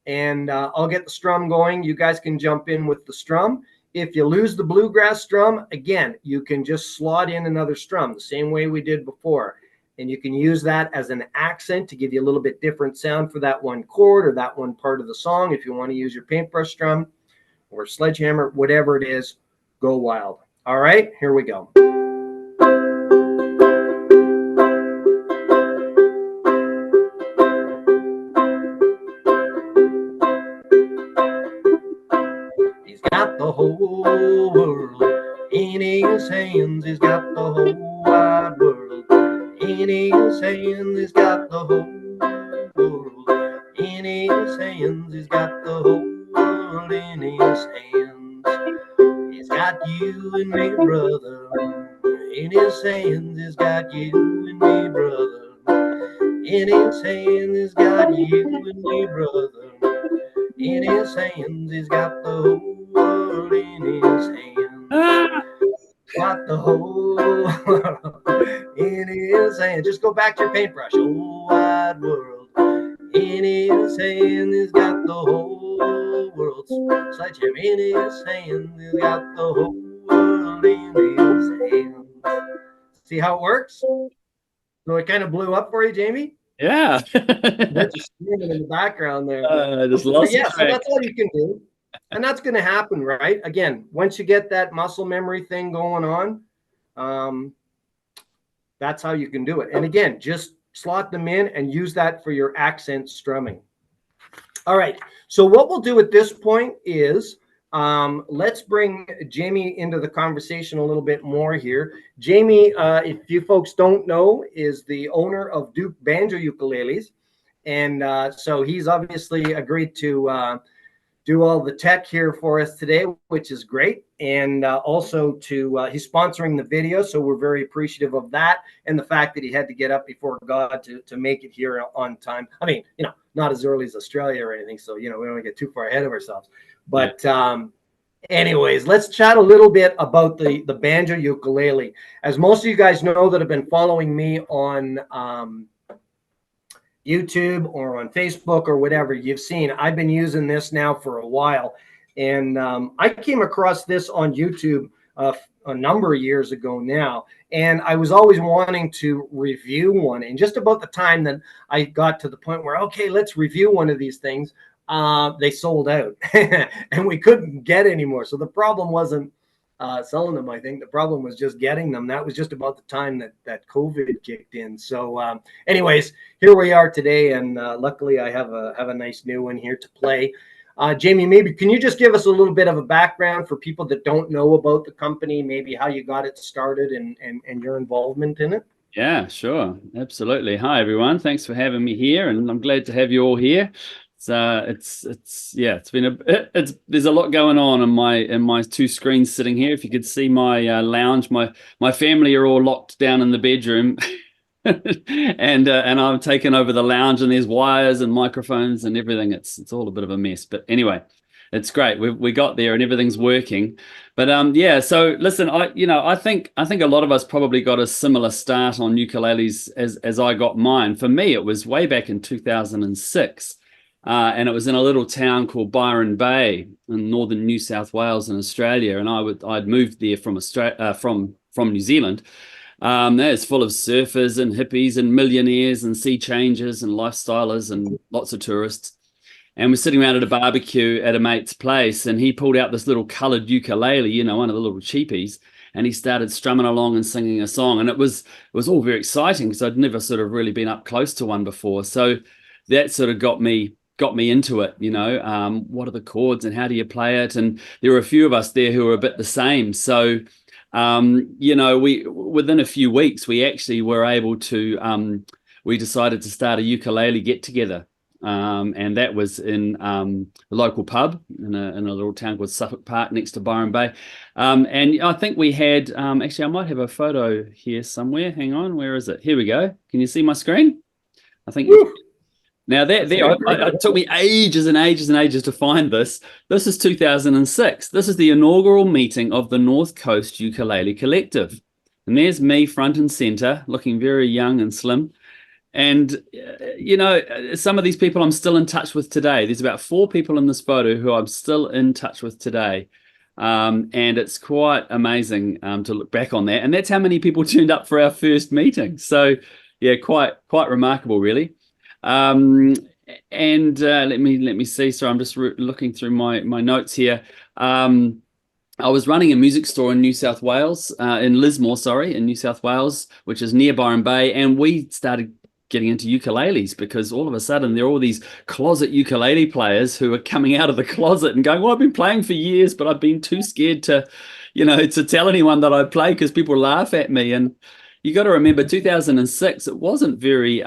and I'll get the strum going. You guys can jump in with the strum. If you lose the Bluegrass Strum, again, you can just slot in another strum the same way we did before. And you can use that as an accent to give you a little bit different sound for that one chord or that one part of the song. If you want to use your paintbrush strum or sledgehammer, whatever it is, go wild. All right, here we go. He's got the whole world in his hands. He's got the whole wide world in his hands. He's got the whole world in his hands. He's got the whole world in his hands. He's got you and me, brother, in his hands. He's got you and me, brother, in his hands. He's got you and me, brother, in his hands. He's got the whole world in his hands. Got the whole world in his hand. Just go back to your paintbrush. Whole wide world in his hand. He's got the whole world. Sledgehammer in his hand. He's got the whole world in his hand. See how it works? So it kind of blew up for you, Jamie? Yeah. That's just screaming in the background there. Just lost yeah, so that's all you can do. And that's going to happen, right? Again, once you get that muscle memory thing going on, that's how you can do it. And again, just slot them in and use that for your accent strumming. All right. So what we'll do at this point is let's bring Jamie into the conversation a little bit more here. Jamie, if you folks don't know, is the owner of Duke Banjo Ukuleles. And so he's obviously agreed to do all the tech here for us today, which is great. And also he's sponsoring the video, so we're very appreciative of that, and the fact that he had to get up before God to make it here on time. I mean, not as early as Australia or anything, so we don't want to get too far ahead of ourselves. But anyways, let's chat a little bit about the banjo ukulele. As most of you guys know that have been following me on YouTube or on Facebook or whatever, you've seen I've been using this now for a while. And I came across this on YouTube a number of years ago now. And I was always wanting to review one. And just about the time that I got to the point where, okay, let's review one of these things, they sold out and we couldn't get any more. So the problem wasn't selling them. I think the problem was just getting them. That was just about the time that COVID kicked in. So anyways, here we are today, and luckily I have a nice new one here to play. Jamie, maybe can you just give us a little bit of a background for people that don't know about the company, maybe how you got it started and your involvement in it? Yeah, sure. Absolutely. Hi, everyone. Thanks for having me here, and I'm glad to have you all here. There's a lot going on in my two screens sitting here. If you could see my lounge, my family are all locked down in the bedroom, and I'm taking over the lounge, and there's wires and microphones and everything. It's all a bit of a mess, but anyway, it's great. We got there and everything's working. But so listen, I think a lot of us probably got a similar start on ukuleles as I got mine. For me, it was way back in 2006. And it was in a little town called Byron Bay in northern New South Wales in Australia. And I'd moved there from New Zealand. It's full of surfers and hippies and millionaires and sea changers and lifestylers and lots of tourists. And we're sitting around at a barbecue at a mate's place, and he pulled out this little coloured ukulele, one of the little cheapies, and he started strumming along and singing a song. And it was all very exciting because I'd never sort of really been up close to one before. So that sort of got me into it, what are the chords and how do you play it? And there were a few of us there who were a bit the same. So, we within a few weeks, we actually were able to, we decided to start a ukulele get together. And that was in the local pub in a little town called Suffolk Park next to Byron Bay. And I think we had, actually, I might have a photo here somewhere. Hang on, where is it? Here we go. Can you see my screen? I think now it took me ages and ages and ages to find this. This is 2006. This is the inaugural meeting of the North Coast Ukulele Collective. And there's me front and center, looking very young and slim. And, some of these people I'm still in touch with today. There's about 4 people in this photo who I'm still in touch with today. And it's quite amazing to look back on that. And that's how many people turned up for our first meeting. So, yeah, quite remarkable, really. And let me see. So I'm just looking through my notes here. I was running a music store in New South Wales, in Lismore, in New South Wales, which is near Byron Bay. And we started getting into ukuleles because all of a sudden there are all these closet ukulele players who are coming out of the closet and going, well, I've been playing for years, but I've been too scared to tell anyone that I play because people laugh at me. And you got to remember 2006, it wasn't very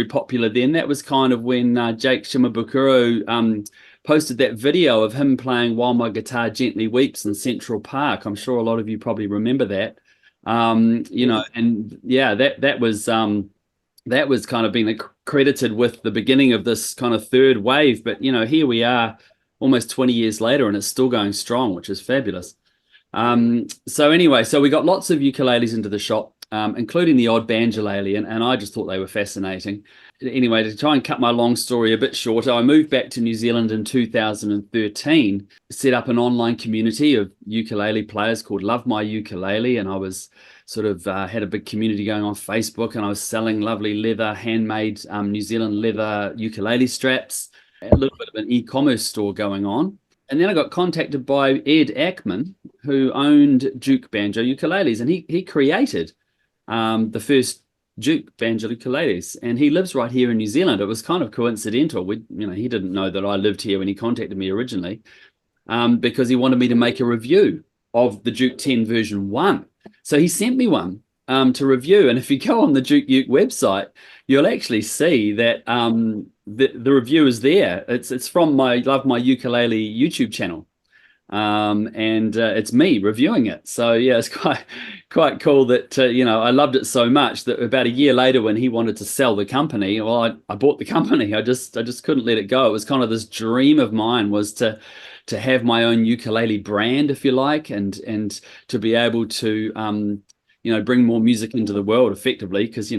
popular then. That was kind of when Jake Shimabukuro posted that video of him playing While My Guitar Gently Weeps in Central Park. I'm sure a lot of you probably remember that. And yeah, that was kind of being credited with the beginning of this kind of third wave. But, here we are almost 20 years later and it's still going strong, which is fabulous. So we got lots of ukuleles into the shop, including the odd banjolele, and I just thought they were fascinating. Anyway, to try and cut my long story a bit shorter, I moved back to New Zealand in 2013, set up an online community of ukulele players called Love My Ukulele, and I was sort of had a big community going on Facebook, and I was selling lovely leather, handmade New Zealand leather ukulele straps, a little bit of an e-commerce store going on. And then I got contacted by Ed Ackman, who owned Duke Banjo Ukuleles, and he created the first Duke Banjo Ukuleles, and he lives right here in New Zealand. It was kind of coincidental. He didn't know that I lived here when he contacted me originally, because he wanted me to make a review of the Duke 10 version 1. So he sent me one, to review. And if you go on the Duke Uke website, you'll actually see that the review is there. It's from my Love My Ukulele YouTube channel. And it's me reviewing it. So yeah, it's quite cool that I loved it so much that about a year later, when he wanted to sell the company, well, I bought the company. I just couldn't let it go. It was kind of this dream of mine, was to have my own ukulele brand, if you like, and to be able to bring more music into the world effectively, because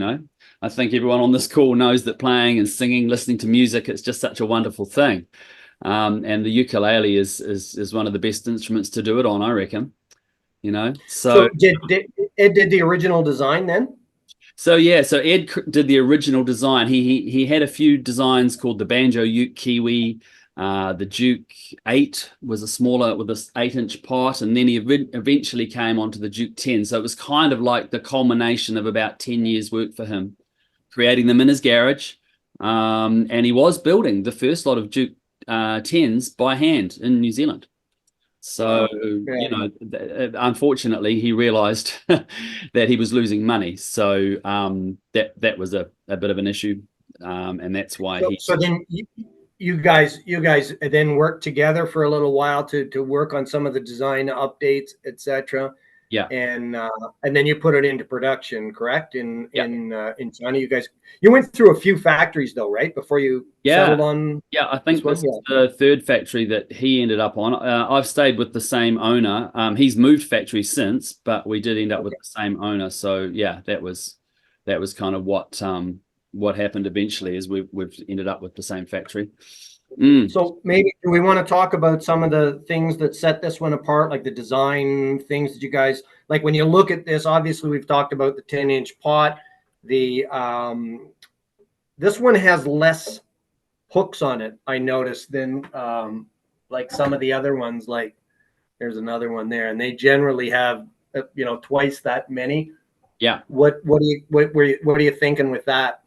I think everyone on this call knows that playing and singing, listening to music, it's just such a wonderful thing. And the ukulele is one of the best instruments to do it on, I reckon. So did Ed did the original design then? So Ed did the original design. He had a few designs called the Banjo Uke Kiwi. The Duke 8 was a smaller with this 8-inch pot, and then he eventually came onto the Duke 10. So it was kind of like the culmination of about 10 years work for him, creating them in his garage. And he was building the first lot of Duke 10s by hand in New Zealand. So unfortunately he realized that he was losing money, so that was a bit of an issue, and that's why so then you guys then worked together for a little while to work on some of the design updates, etc. Yeah. And then you put it into production, correct? In China, you went through a few factories though, right? Before you settled on. Yeah, I think this is the third factory that he ended up on. I've stayed with the same owner. He's moved factories since, but we did end up with the same owner. So yeah, that was kind of what happened eventually, is we've ended up with the same factory. So maybe do we want to talk about some of the things that set this one apart, like the design things that you guys like? When you look at this, obviously we've talked about the 10-inch pot. The this one has less hooks on it, I noticed, than like some of the other ones. Like there's another one there, and they generally have twice that many. Yeah. What are you thinking with that?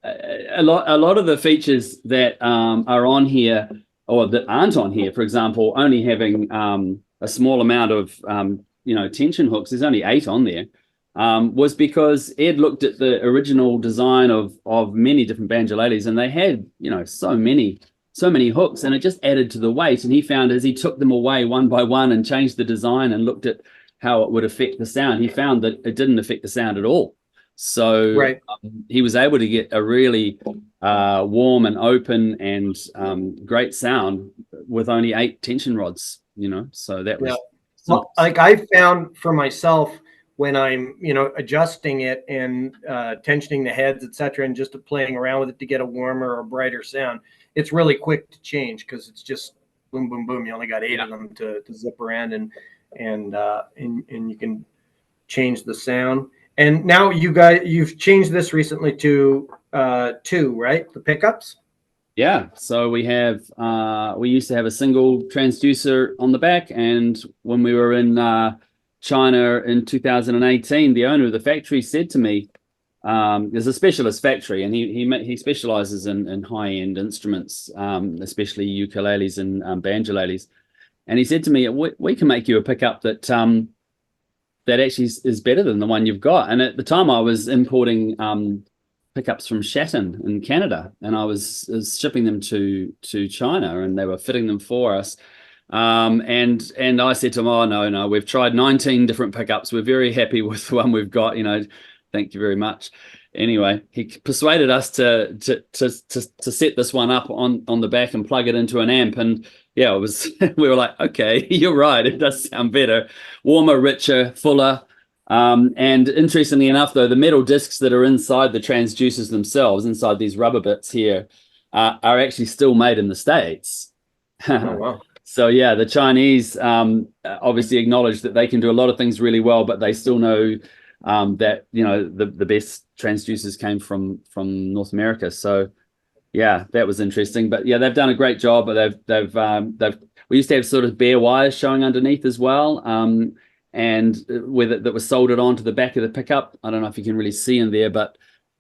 A lot of the features that are on here, or that aren't on here, for example, only having a small amount of tension hooks, there's only 8 on there, was because Ed looked at the original design of many different banjoleles, and they had so many hooks, and it just added to the weight. And he found, as he took them away one by one and changed the design and looked at how it would affect the sound, he found that it didn't affect the sound at all. So he was able to get a really warm and open and great sound with only 8 tension rods, so that was well, like I found for myself, when I'm adjusting it and tensioning the heads, etc., and just playing around with it to get a warmer or brighter sound, it's really quick to change, because it's just boom boom boom. You only got 8 of them to zip around, and you can change the sound. And now you've changed this recently to 2, right? The pickups. Yeah. So we used to have a single transducer on the back, and when we were in China in 2018, the owner of the factory said to me, there's a specialist factory, and he specializes in high-end instruments, especially ukuleles and banjoleles. And he said to me, we can make you a pickup that actually is better than the one you've got. And at the time I was importing pickups from Shatton in Canada, and I was shipping them to China, and they were fitting them for us. And I said to him, oh, no, we've tried 19 different pickups. We're very happy with the one we've got, thank you very much. Anyway, he persuaded us to set this one up on the back and plug it into an amp. And yeah, it was, we were like, okay, you're right. It does sound better, warmer, richer, fuller. And interestingly enough, though, the metal discs that are inside the transducers themselves, inside these rubber bits here, are actually still made in the States. Oh, wow. So yeah, the Chinese obviously acknowledge that they can do a lot of things really well, but they still know that the best transducers came from North America. So yeah, that was interesting. But yeah, they've done a great job. But we used to have sort of bare wires showing underneath as well, and with it that was soldered onto the back of the pickup. I don't know if you can really see in there, but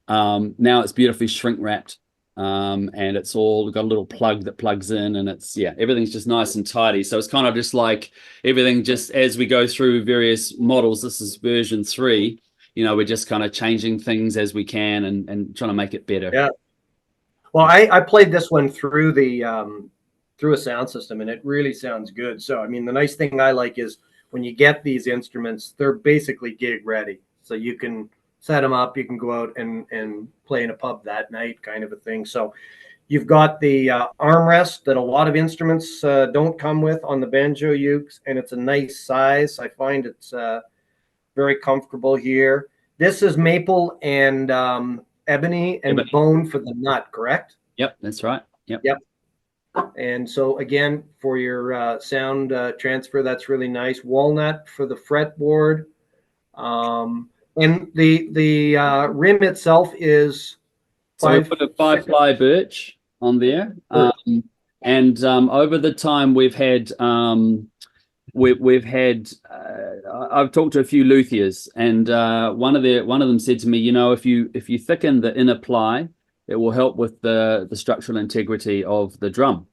now it's beautifully shrink wrapped. And it's all got a little plug that plugs in, and everything's just nice and tidy. So it's kind of just like everything, just as we go through various models, this is version 3, we're just kind of changing things as we can and trying to make it better. Yeah. Well, I played this one through through a sound system, and it really sounds good. So, I mean, the nice thing I like is when you get these instruments, they're basically gig ready. So you can set them up, you can go out and play in a pub that night, kind of a thing. So you've got the armrest that a lot of instruments don't come with on the banjo ukes, and it's a nice size. I find it's very comfortable here. This is maple and ebony and bone for the nut, correct? Yep, that's right. Yep. And so again, for your sound transfer, that's really nice. Walnut for the fretboard. And the rim itself is So we put a 5-ply birch on there. And over the time we've had I've talked to a few luthiers, and one of them said to me, if you thicken the inner ply, it will help with the structural integrity of the drum.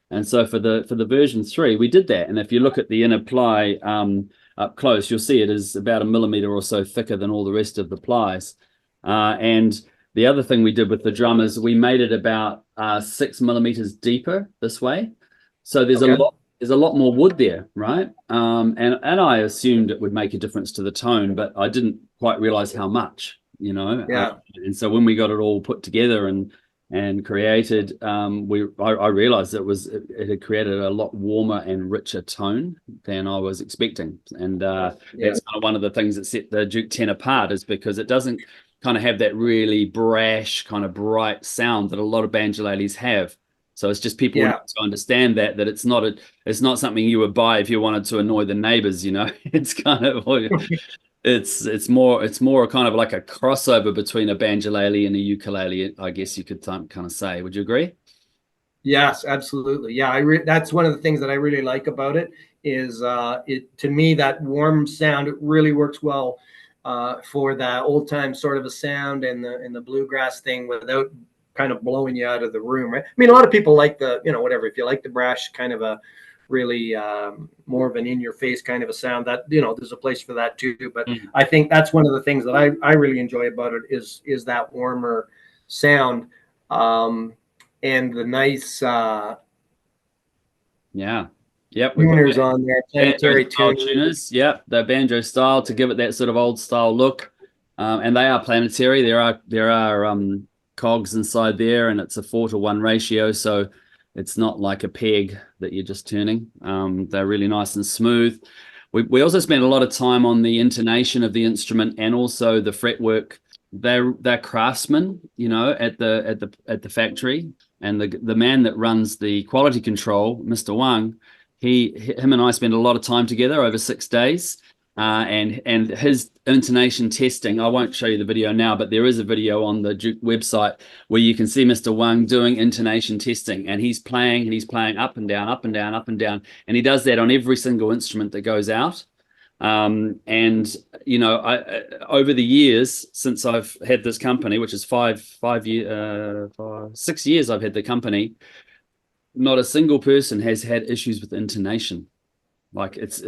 And so for the version 3, we did that. And if you look at the inner ply up close, you'll see it is about 1 millimeter or so thicker than all the rest of the plies. And the other thing we did with the drum is we made it about 6 millimeters deeper this way. So there's a lot more wood there, right? And I assumed it would make a difference to the tone, but I didn't quite realize how much, Yeah. And so when we got it all put together and created, I realized it had created a lot warmer and richer tone than I was expecting. And that's kind of one of the things that set the Duke 10 apart, is because it doesn't kind of have that really brash, kind of bright sound that a lot of banjoleles have. So it's just people need to understand that it's not something you would buy if you wanted to annoy the neighbors. It's kind of it's more kind of like a crossover between a banjolele and a ukulele, I guess you could kind of say. Would you agree? Yes, absolutely. Yeah, that's one of the things that I really like about it is to me, that warm sound, it really works well for that old time sort of a sound and the bluegrass thing without kind of blowing you out of the room, right? I mean, a lot of people like whatever, if you like the brash kind of a really more of an in-your-face kind of a sound, that there's a place for that too. But I think that's one of the things that I really enjoy about it is that warmer sound, and the nice tuners on there, planetary tuners. Yep, the banjo style to give it that sort of old style look, and they are planetary. There are cogs inside there, and it's a 4-to-1 ratio, so it's not like a peg that you're just turning. They're really nice and smooth. We also spent a lot of time on the intonation of the instrument and also the fretwork. They're craftsmen, at the factory, and the man that runs the quality control, Mr. Wang, him and I spent a lot of time together over 6 days. And his intonation testing, I won't show you the video now, but there is a video on the Duke website where you can see Mr. Wang doing intonation testing, and he's playing up and down, up and down, up and down. And he does that on every single instrument that goes out. Over the years since I've had this company, which is 6 years I've had the company, not a single person has had issues with intonation. Like it's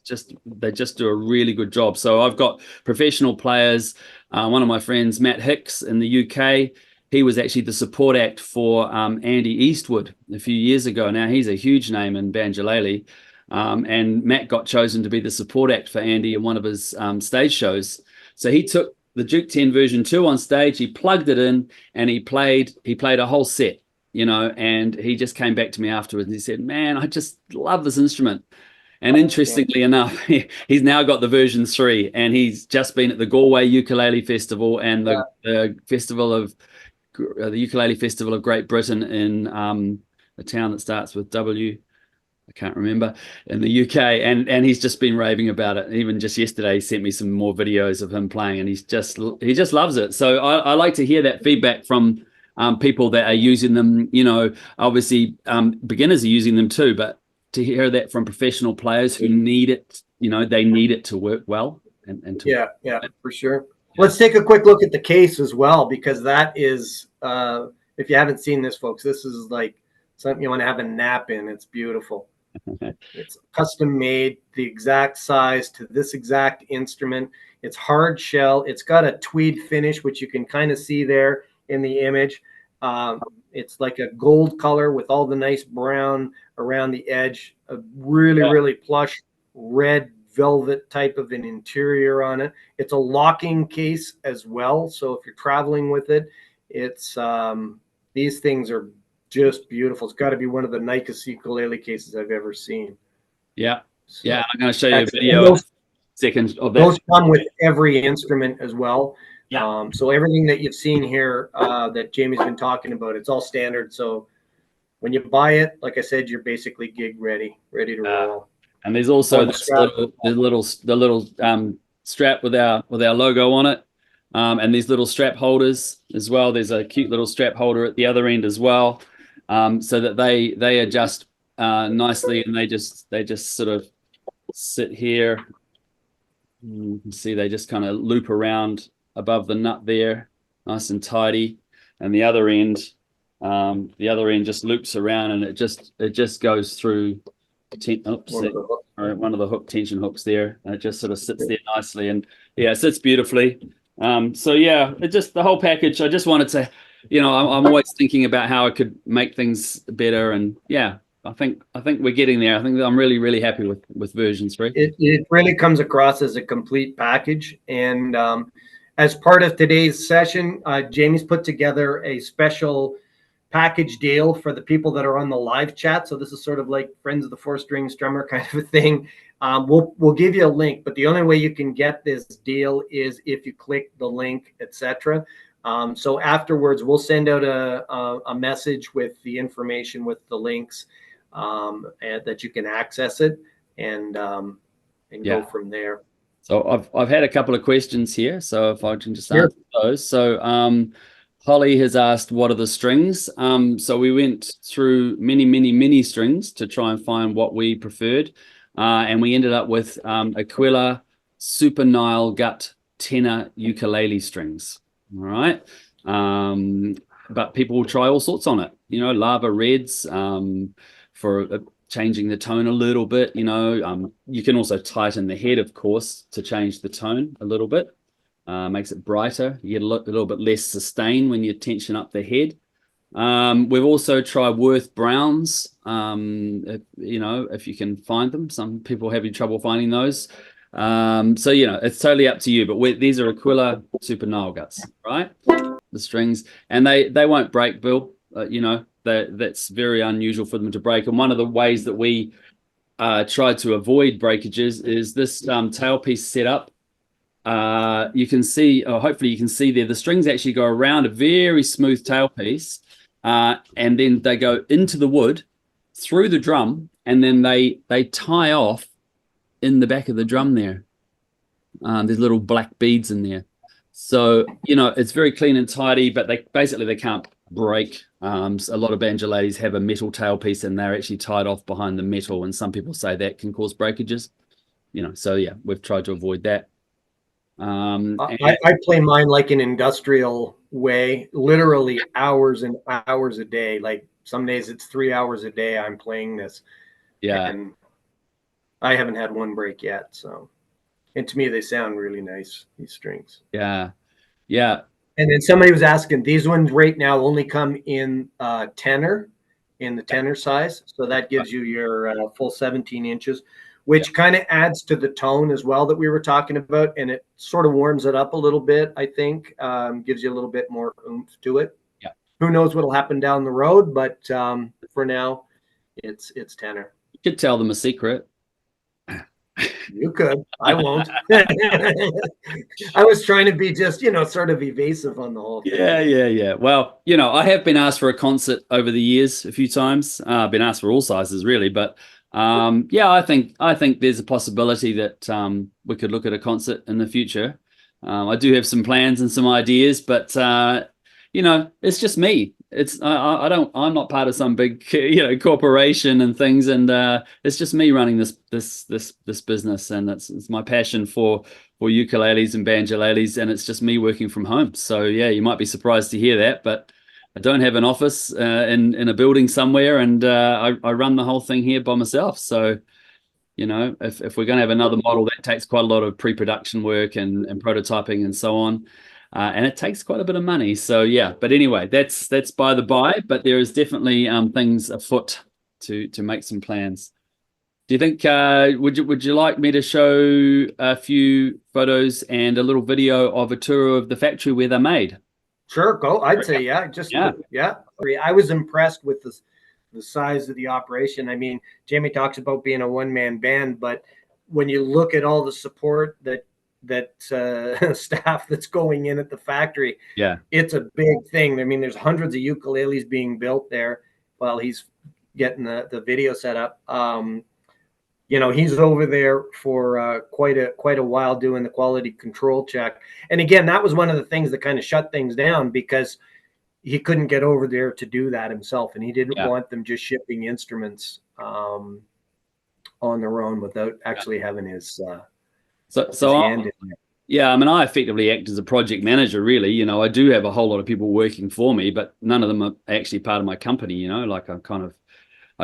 just they just do a really good job. So I've got professional players. One of my friends, Matt Hicks in the UK, he was actually the support act for Andy Eastwood a few years ago. Now he's a huge name in banjolele, and Matt got chosen to be the support act for Andy in one of his stage shows. So he took the Duke 10 version 2 on stage, he plugged it in, and he played a whole set. And he just came back to me afterwards and he said, "Man, I just love this instrument." And interestingly enough, he's now got the version 3, and he's just been at the Galway Ukulele Festival and the Ukulele Festival of Great Britain in a town that starts with W. I can't remember, in the UK, and he's just been raving about it. Even just yesterday, he sent me some more videos of him playing, and he just loves it. So I like to hear that feedback from people that are using them. Obviously beginners are using them too, but to hear that from professional players who need it, they need it to work well. And to for sure. Let's take a quick look at the case as well, because that is, if you haven't seen this, folks, this is like something you want to have a nap in. It's beautiful. It's custom made, the exact size to this exact instrument. It's hard shell. It's got a tweed finish, which you can kind of see there in the image. It's like a gold color with all the nice brown around the edge. A really, really plush red velvet type of an interior on it. It's a locking case as well. So if you're traveling with it, it's these things are just beautiful. It's got to be one of the nicest ukulele cases I've ever seen. Yeah. So Yeah. I'm going to show you a that's- video those, second of that. those come with every instrument as well. Yeah. So everything that you've seen here that Jamie's been talking about, it's all standard. So when you buy it, like I said, you're basically gig ready to roll. And there's also On the this strap. little strap with our logo on it, and these little strap holders as well. There's a cute little strap holder at the other end as well, so that they adjust nicely, and they just sort of sit here. You can see they just kind of loop around above the nut there, nice and tidy, and the other end just loops around, and it just goes through one of the hook tension hooks there, and it just sort of sits there nicely, and yeah, it sits beautifully. So yeah, it just the whole package. I just wanted to, I'm always thinking about how I could make things better, and yeah, I think we're getting there. I think I'm really, really happy with version 3. It really comes across as a complete package. And as part of today's session, Jamie's put together a special package deal for the people that are on the live chat. So this is sort of like Friends of the Four String Strummer kind of a thing. We'll give you a link, but the only way you can get this deal is if you click the link, etc. So afterwards, we'll send out a message with the information, with the links, and that you can access it and go from there. So I've had a couple of questions here, so if I can just answer those. So Holly has asked, what are the strings? So we went through many strings to try and find what we preferred, and we ended up with Aquila Super Nile Gut tenor ukulele strings. All right, but people will try all sorts on it. Lava reds for changing the tone a little bit. You can also tighten the head, of course, to change the tone a little bit. Makes it brighter. You get a little bit less sustain when you tension up the head. We've also tried Worth Browns, if you can find them. Some people have trouble finding those. So, it's totally up to you. But these are Aquila Super Nile Guts, right? The strings. And they won't break, Bill. That's very unusual for them to break. And one of the ways that we try to avoid breakages is this tailpiece setup. You can see, or hopefully you can see there, the strings actually go around a very smooth tailpiece, and then they go into the wood, through the drum, and then they tie off in the back of the drum there. There's little black beads in there. So, it's very clean and tidy, but they can't break. A lot of banjoletes have a metal tailpiece, and they're actually tied off behind the metal, and some people say that can cause breakages. So yeah, we've tried to avoid that. I play mine like an industrial way, literally hours and hours a day. Like some days it's 3 hours a day I'm playing this. Yeah. And I haven't had one break yet. So, and to me, they sound really nice, these strings. Yeah. Yeah. And then somebody was asking, these ones right now only come in tenor, in the tenor size. So that gives you your full 17 inches. Which kind of adds to the tone as well that we were talking about. And it sort of warms it up a little bit, I think. Gives you a little bit more oomph to it. Yeah. Who knows what'll happen down the road, but for now, it's tenor. You could tell them a secret. You could. I won't. I was trying to be just, sort of evasive on the whole thing. Yeah. Well, I have been asked for a concert over the years a few times. I've been asked for all sizes, really, but I think there's a possibility that we could look at a concert in the future. I do have some plans and some ideas, but it's just me. I'm not part of some big corporation and things, and it's just me running this business, and it's my passion for ukuleles and banjoleles, and it's just me working from home. So yeah, you might be surprised to hear that, but I don't have an office in a building somewhere, and I run the whole thing here by myself. So, you know, if we're going to have another model, that takes quite a lot of pre-production work and prototyping and so on. And it takes quite a bit of money. So yeah, but anyway, that's by the by, but there is definitely things afoot to make some plans. Do you think would you like me to show a few photos and a little video of a tour of the factory where they're made? Sure, go. I'd say yeah. I was impressed with the size of the operation. I mean, Jamie talks about being a one-man band, but when you look at all the support that staff that's going in at the factory, yeah, it's a big thing. I mean, there's hundreds of ukuleles being built there while he's getting the video set up. You know, he's over there for quite a while doing the quality control check. And again, that was one of the things that kind of shut things down, because he couldn't get over there to do that himself, and he didn't want them just shipping instruments on their own without actually having his hand in there. Yeah, I mean, I effectively act as a project manager, really. You know, I do have a whole lot of people working for me, but none of them are actually part of my company. You know, like I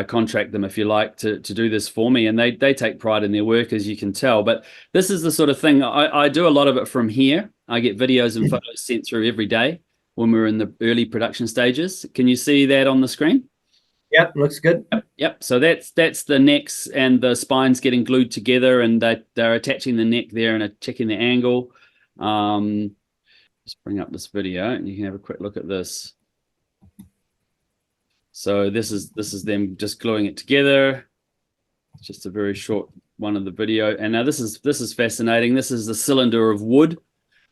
contract them, if you like, to do this for me, and they take pride in their work, as you can tell. But this is the sort of thing I do a lot of it from here. I get videos and photos sent through every day when we're in the early production stages. Can you see that on the screen? Yep, looks good. Yep. So that's the necks and the spines getting glued together, and they're attaching the neck there and checking the angle. Just bring up this video and you can have a quick look at this. So this is them just gluing it together. It's just a very short one of the video. And now this is fascinating. This is the cylinder of wood.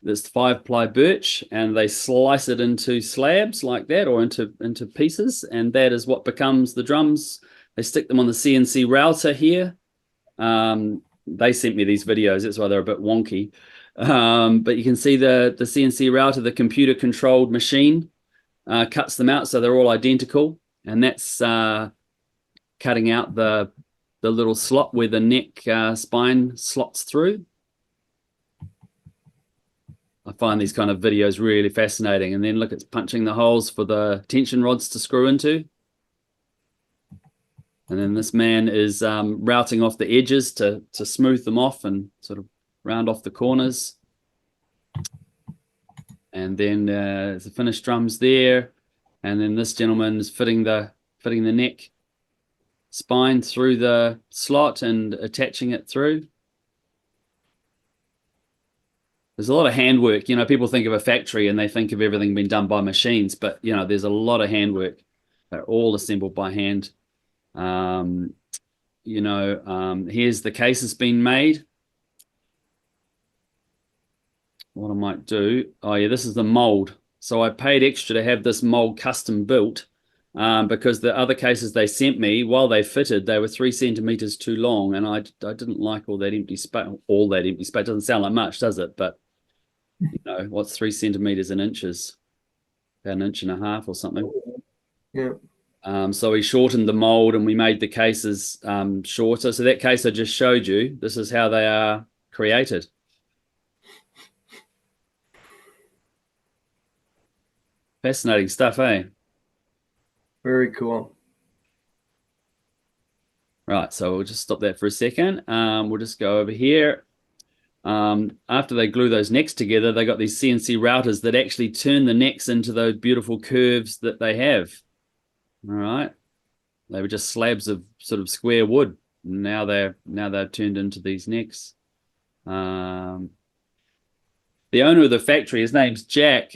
There's 5-ply birch, and they slice it into slabs like that, or into pieces, and that is what becomes the drums. They stick them on the CNC router here. They sent me these videos, that's why they're a bit wonky. But you can see the CNC router, the computer controlled machine, cuts them out so they're all identical, and that's cutting out the little slot where the neck spine slots through. I find these kind of videos really fascinating. And then look, it's punching the holes for the tension rods to screw into. And then this man is routing off the edges to smooth them off and sort of round off the corners. And then the finished drums there. And then this gentleman is fitting the neck spine through the slot and attaching it through. There's a lot of handwork. You know, people think of a factory and they think of everything being done by machines, but, you know, there's a lot of handwork. They're all assembled by hand. You know, here's the case that's been made. What I might do, oh yeah, this is the mold. So I paid extra to have this mold custom built because the other cases they sent me, while they fitted, they were 3 centimeters too long, and I didn't like all that empty space. All that empty space doesn't sound like much, does it? But you know, what's 3 centimeters in inches? About 1.5 inches or something. Yeah. So we shortened the mold and we made the cases shorter. So that case I just showed you, this is how they are created. Fascinating stuff, eh? Very cool. Right, so we'll just stop that for a second. We'll just go over here. After they glue those necks together, they got these CNC routers that actually turn the necks into those beautiful curves that they have. All right, they were just slabs of sort of square wood. Now they're turned into these necks. The owner of the factory, his name's Jack.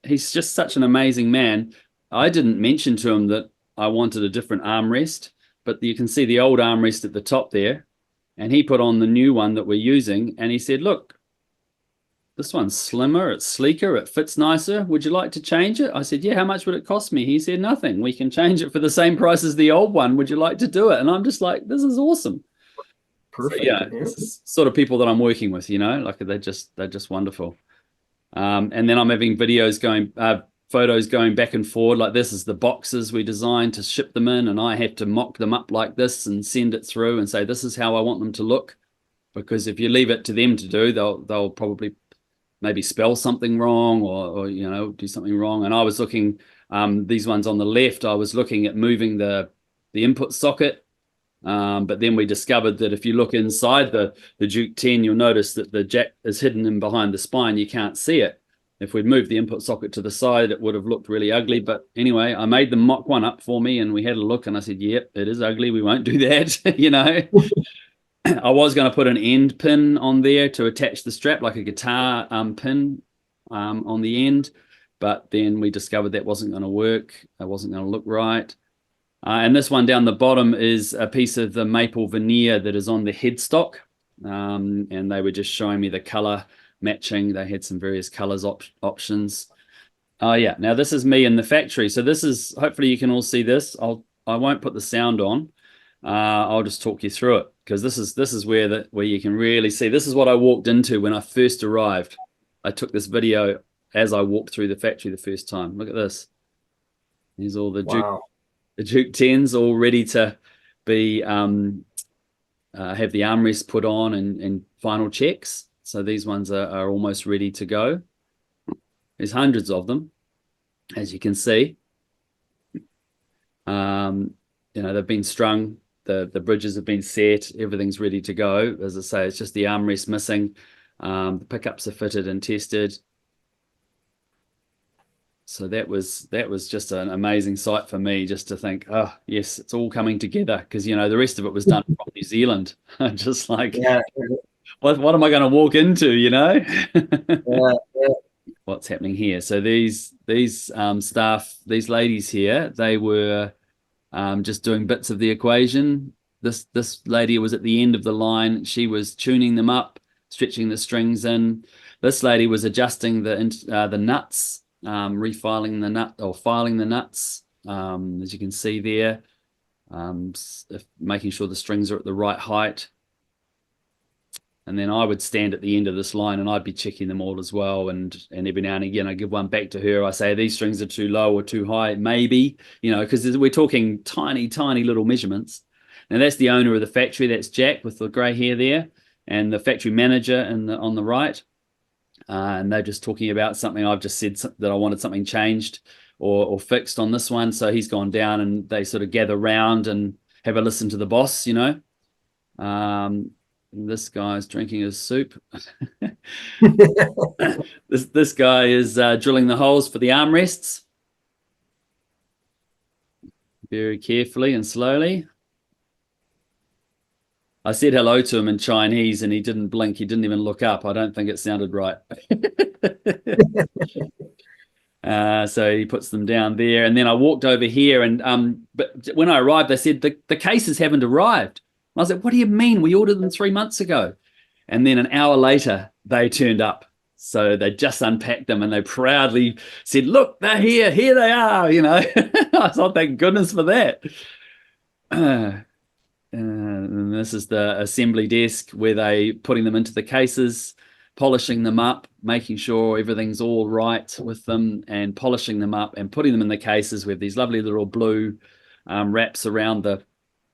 He's just such an amazing man. I didn't mention to him that I wanted a different armrest, but you can see the old armrest at the top there. And he put on the new one that we're using, and he said, look, this one's slimmer, it's sleeker, it fits nicer. Would you like to change it? I said, yeah, how much would it cost me? He said, nothing. We can change it for the same price as the old one. Would you like to do it? And I'm just like, this is awesome. Perfect. So, yeah, it's sort of people that I'm working with, you know, like they're just wonderful. And then I'm having photos going back and forward. Like this is the boxes we designed to ship them in, and I have to mock them up like this and send it through and say, this is how I want them to look. Because if you leave it to them to do, they'll probably maybe spell something wrong or you know, do something wrong. And I was looking These ones on the left, I was looking at moving the input socket, but then we discovered that if you look inside the Duke 10, you'll notice that the jack is hidden in behind the spine. You can't see it. If we'd moved the input socket to the side, it would have looked really ugly. But anyway, I made them mock one up for me, and we had a look, and I said, yep, it is ugly. We won't do that, you know. I was going to put an end pin on there to attach the strap, like a guitar pin on the end. But then we discovered that wasn't going to work. It wasn't going to look right. And this one down the bottom is a piece of the maple veneer that is on the headstock. And they were just showing me the color matching. They had some various colors options. Oh yeah, now this is me in the factory. So this is, hopefully you can all see this. I won't put the sound on. I'll just talk you through it, because this is where you can really see. This is what I walked into when I first arrived. I took this video as I walked through the factory the first time. Look at this. Here's all the Duke 10s all ready to be have the armrest put on and final checks. So these ones are almost ready to go. There's hundreds of them, as you can see. They've been strung. The bridges have been set. Everything's ready to go. As I say, it's just the armrest missing. The pickups are fitted and tested. So that was just an amazing sight for me, just to think, oh yes, it's all coming together, because the rest of it was done from New Zealand. Just like, yeah. What am I going to walk into? Yeah. What's happening here? So these staff, these ladies here, they were just doing bits of the equation. This lady was at the end of the line. She was tuning them up, stretching the strings in. This lady was adjusting the nuts. Refiling the nut, or filing the nuts, as you can see there, making sure the strings are at the right height. And then I would stand at the end of this line and I'd be checking them all as well. And every now and again, I give one back to her. I say, these strings are too low or too high, maybe, because we're talking tiny, tiny little measurements. Now that's the owner of the factory. That's Jack with the grey hair there, and the factory manager on the right. And they're just talking about something. I've just said that I wanted something changed or fixed on this one. So he's gone down, and they sort of gather round and have a listen to the boss, This guy's drinking his soup. This guy is drilling the holes for the armrests. Very carefully and slowly. I said hello to him in Chinese and he didn't blink. He didn't even look up. I don't think it sounded right. So he puts them down there. And then I walked over here, and but when I arrived, they said the cases haven't arrived. And I was like, what do you mean? We ordered them 3 months ago. And then an hour later, they turned up. So they just unpacked them and they proudly said, look, they're here. Here they are, I thought, thank goodness for that. And this is the assembly desk where they putting them into the cases, polishing them up, making sure everything's all right with them, and polishing them up and putting them in the cases with these lovely little blue wraps around the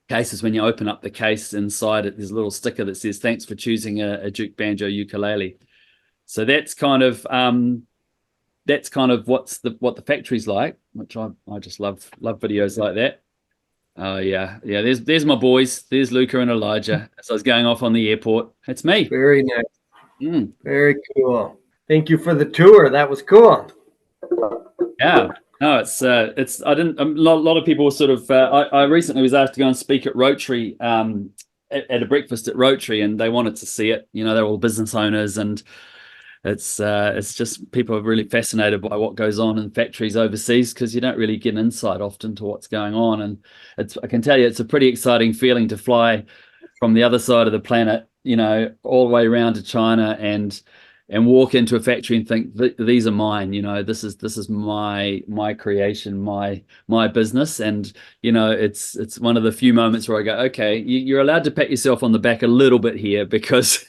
cases. When you open up the case, inside it, there's a little sticker that says, thanks for choosing a Duke Banjo ukulele. So that's kind of what the factory's like, which I just love videos like that. Oh yeah. There's my boys. There's Luca and Elijah. As I was going off on the airport, it's me. Very nice. Very cool. Thank you for the tour. That was cool. Yeah. No, it's. I didn't. A lot of people sort of. I recently was asked to go and speak at Rotary, at a breakfast at Rotary, and they wanted to see it. They're all business owners, and it's just people are really fascinated by what goes on in factories overseas, because you don't really get an insight often to what's going on. And I can tell you, it's a pretty exciting feeling to fly from the other side of the planet, all the way around to China and walk into a factory and think, these are mine. This is my creation, my business. And it's one of the few moments where I go, okay, you're allowed to pat yourself on the back a little bit here, because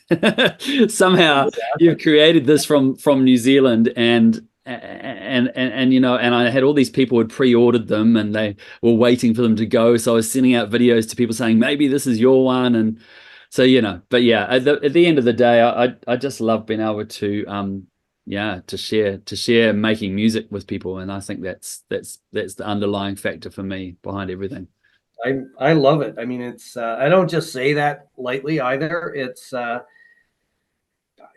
somehow you've created this from New Zealand, and I had all these people who had pre-ordered them and they were waiting for them to go. So I was sending out videos to people saying, maybe this is your one. And so, but yeah, at the end of the day, I just love being able to yeah, to share making music with people. And I think that's the underlying factor for me behind everything. I love it. I mean, it's I don't just say that lightly either. It's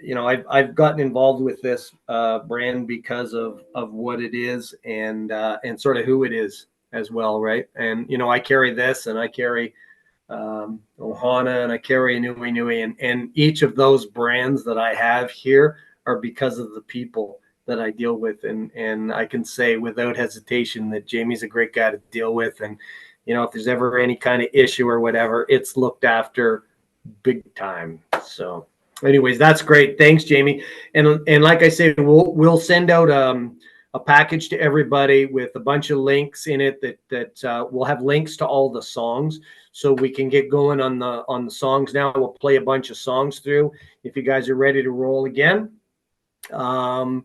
you know, I've gotten involved with this brand because of what it is and sort of who it is as well, right? And you know, I carry this, and I carry Ohana, and I carry Nui Nui, and each of those brands that I have here are because of the people that I deal with, and I can say without hesitation that Jamie's a great guy to deal with, and you know, if there's ever any kind of issue or whatever, it's looked after big time. So anyways, that's great. Thanks, Jamie. And like I said, we'll send out a package to everybody with a bunch of links in it that will have links to all the songs, so we can get going on the songs now. We'll play a bunch of songs through if you guys are ready to roll again. And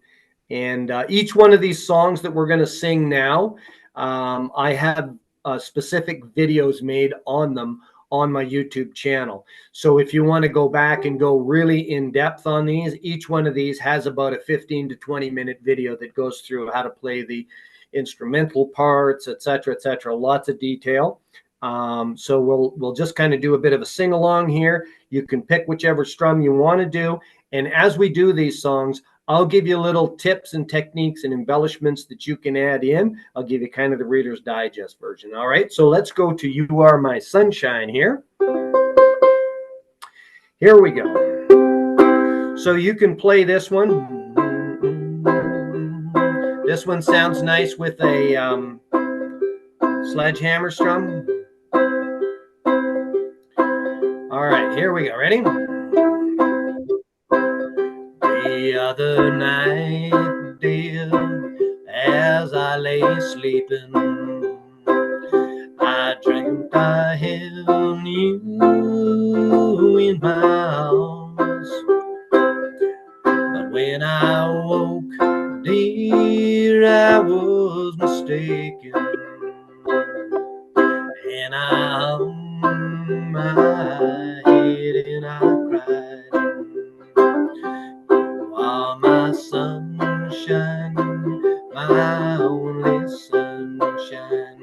each one of these songs that we're going to sing now, I have specific videos made on them on my YouTube channel. So if you want to go back and go really in depth on these, each one of these has about a 15 to 20 minute video that goes through how to play the instrumental parts, etc., etc. Lots of detail. So we'll just kind of do a bit of a sing along here. You can pick whichever strum you want to do. And as we do these songs, I'll give you little tips and techniques and embellishments that you can add in. I'll give you kind of the Reader's Digest version. All right, so let's go to You Are My Sunshine here. Here we go. So you can play this one. This one sounds nice with a sledgehammer strum. All right, here we go. Ready? The other night, dear, as I lay sleeping, I dreamt I held you in my arms. But when I woke, dear, I was mistaken, and I hung my head and I cried. My sunshine, my only sunshine,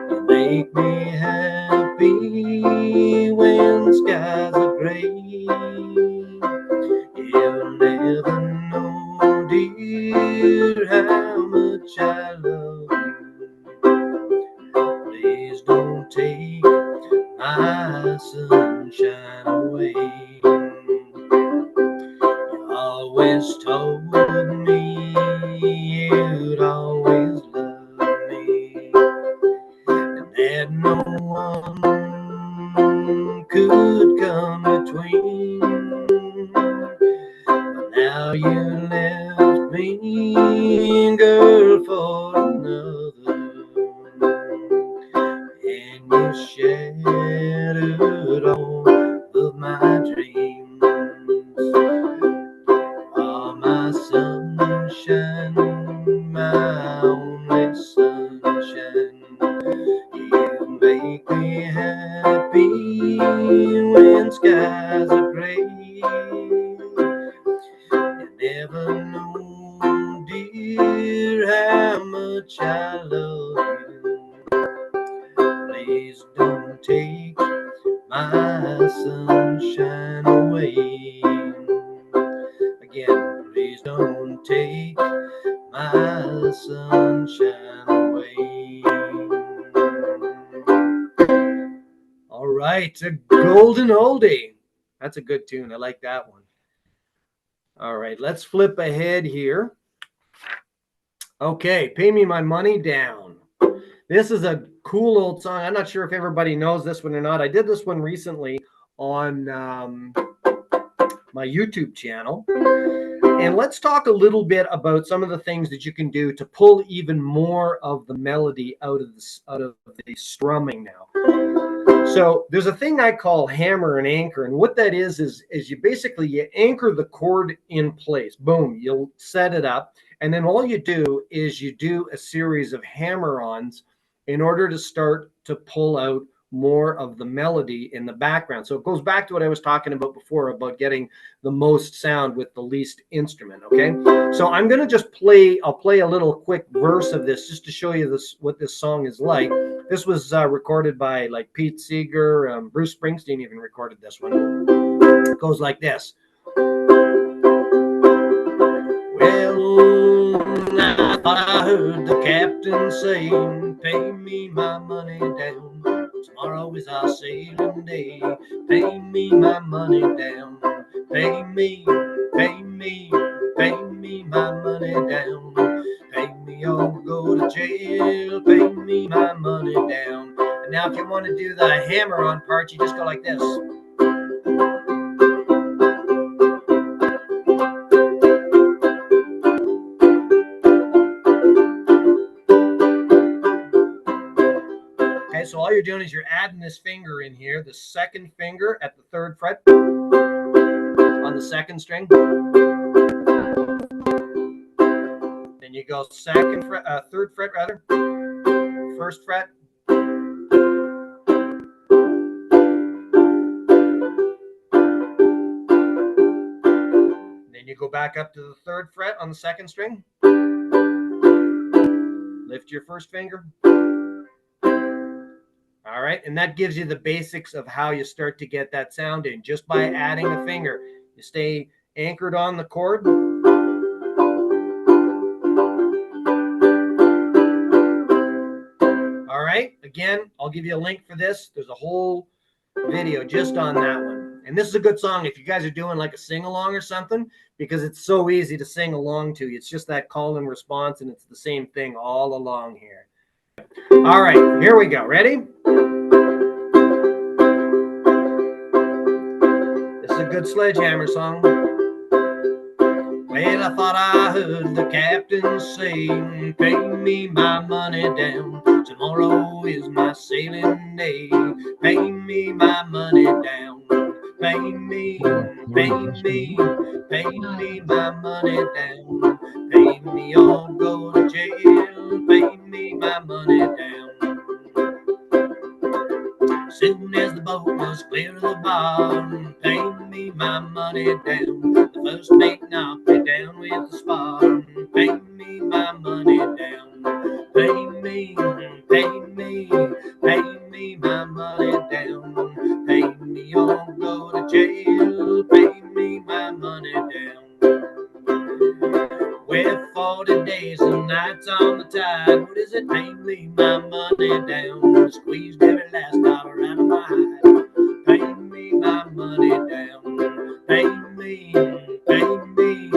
you make me happy when skies are gray. You'll never know, dear, how much I love you. Please don't take my sunshine away. Always told me you'd always love me, and that no one could come between. But now you left me, girl, for another, and you shattered all of my dreams. My sunshine, my only sunshine, you make me happy when skies are gray. You never know, dear, how much I love you. Please don't take my sunshine away. Again, please don't take my sunshine away. All right, a golden oldie. That's a good tune. I like that one. All right, let's flip ahead here. Okay, Pay Me My Money Down. This is a cool old song. I'm not sure if everybody knows this one or not. I did this one recently on my YouTube channel. And let's talk a little bit about some of the things that you can do to pull even more of the melody out of the strumming now. So there's a thing I call hammer and anchor, and what that is you basically anchor the chord in place. Boom, you'll set it up, and then all you do is you do a series of hammer-ons in order to start to pull out more of the melody in the background. So it goes back to what I was talking about before about getting the most sound with the least instrument. Okay, so I'm going to just I'll play a little quick verse of this just to show you what this song is like. This was recorded by like Pete Seeger, Bruce Springsteen even recorded this one. It goes like this. Well, I thought I heard the captain say, pay me my money down. Tomorrow is our sailing day. Pay me my money down. Pay me, pay me, pay me my money down. Pay me or go to jail. Pay me my money down. And now if you want to do the hammer-on part, you just go like this. So all you're doing is you're adding this finger in here, the second finger at the 3rd fret on the 2nd string. Then you go 2nd fret, 3rd fret rather, 1st fret. Then you go back up to the 3rd fret on the 2nd string. Lift your 1st finger. All right, and that gives you the basics of how you start to get that sound in just by adding a finger. You stay anchored on the chord. All right, again, I'll give you a link for this. There's a whole video just on that one. And this is a good song if you guys are doing like a sing-along or something, because it's so easy to sing along to. It's just that call and response, and it's the same thing all along here. All right, here we go. Ready? This is a good Sledgehammer song. Well, I thought I heard the captain say, pay me my money down. Tomorrow is my sailing day. Pay me my money down. Pay me, pay me, pay me my money down. Pay me or go to jail. Pay me my money down. Soon as the boat was clear of the bar, pay me my money down. The first mate knocked me down with the spar. Pay me my money down. Pay me, pay me, pay me my money down. Pay me or go to jail. Pay me my money down. Well, 40 days and nights on the tide. What does it pay me my money down? Squeezed every last dollar out of my hide. Pay me my money down. Pay me, pay me,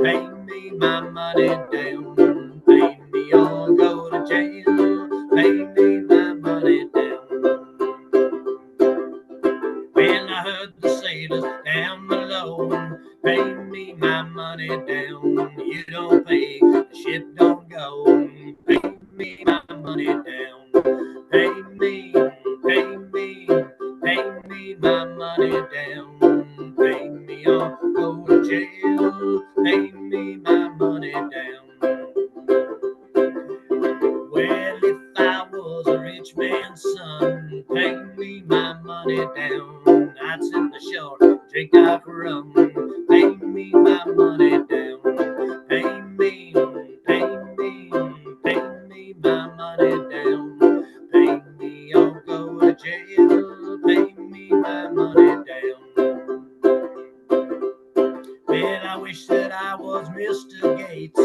pay me my money down. Pay me or go to jail. Pay me my money down. Well, I heard the sailors down below, pay me my money down. You don't pay, the ship don't go. Pay me my money down. Pay me, pay me, pay me my money down. Pay me or go to jail. Pay me my money down. Well, if I was a rich man's son, pay me my money down. I'd sit in the shore, drink out rum. Pay me my money down. Pay me, pay me, pay me my money down. Pay me or go to jail. Pay me my money down. Well, I wish that I was Mr. Gates.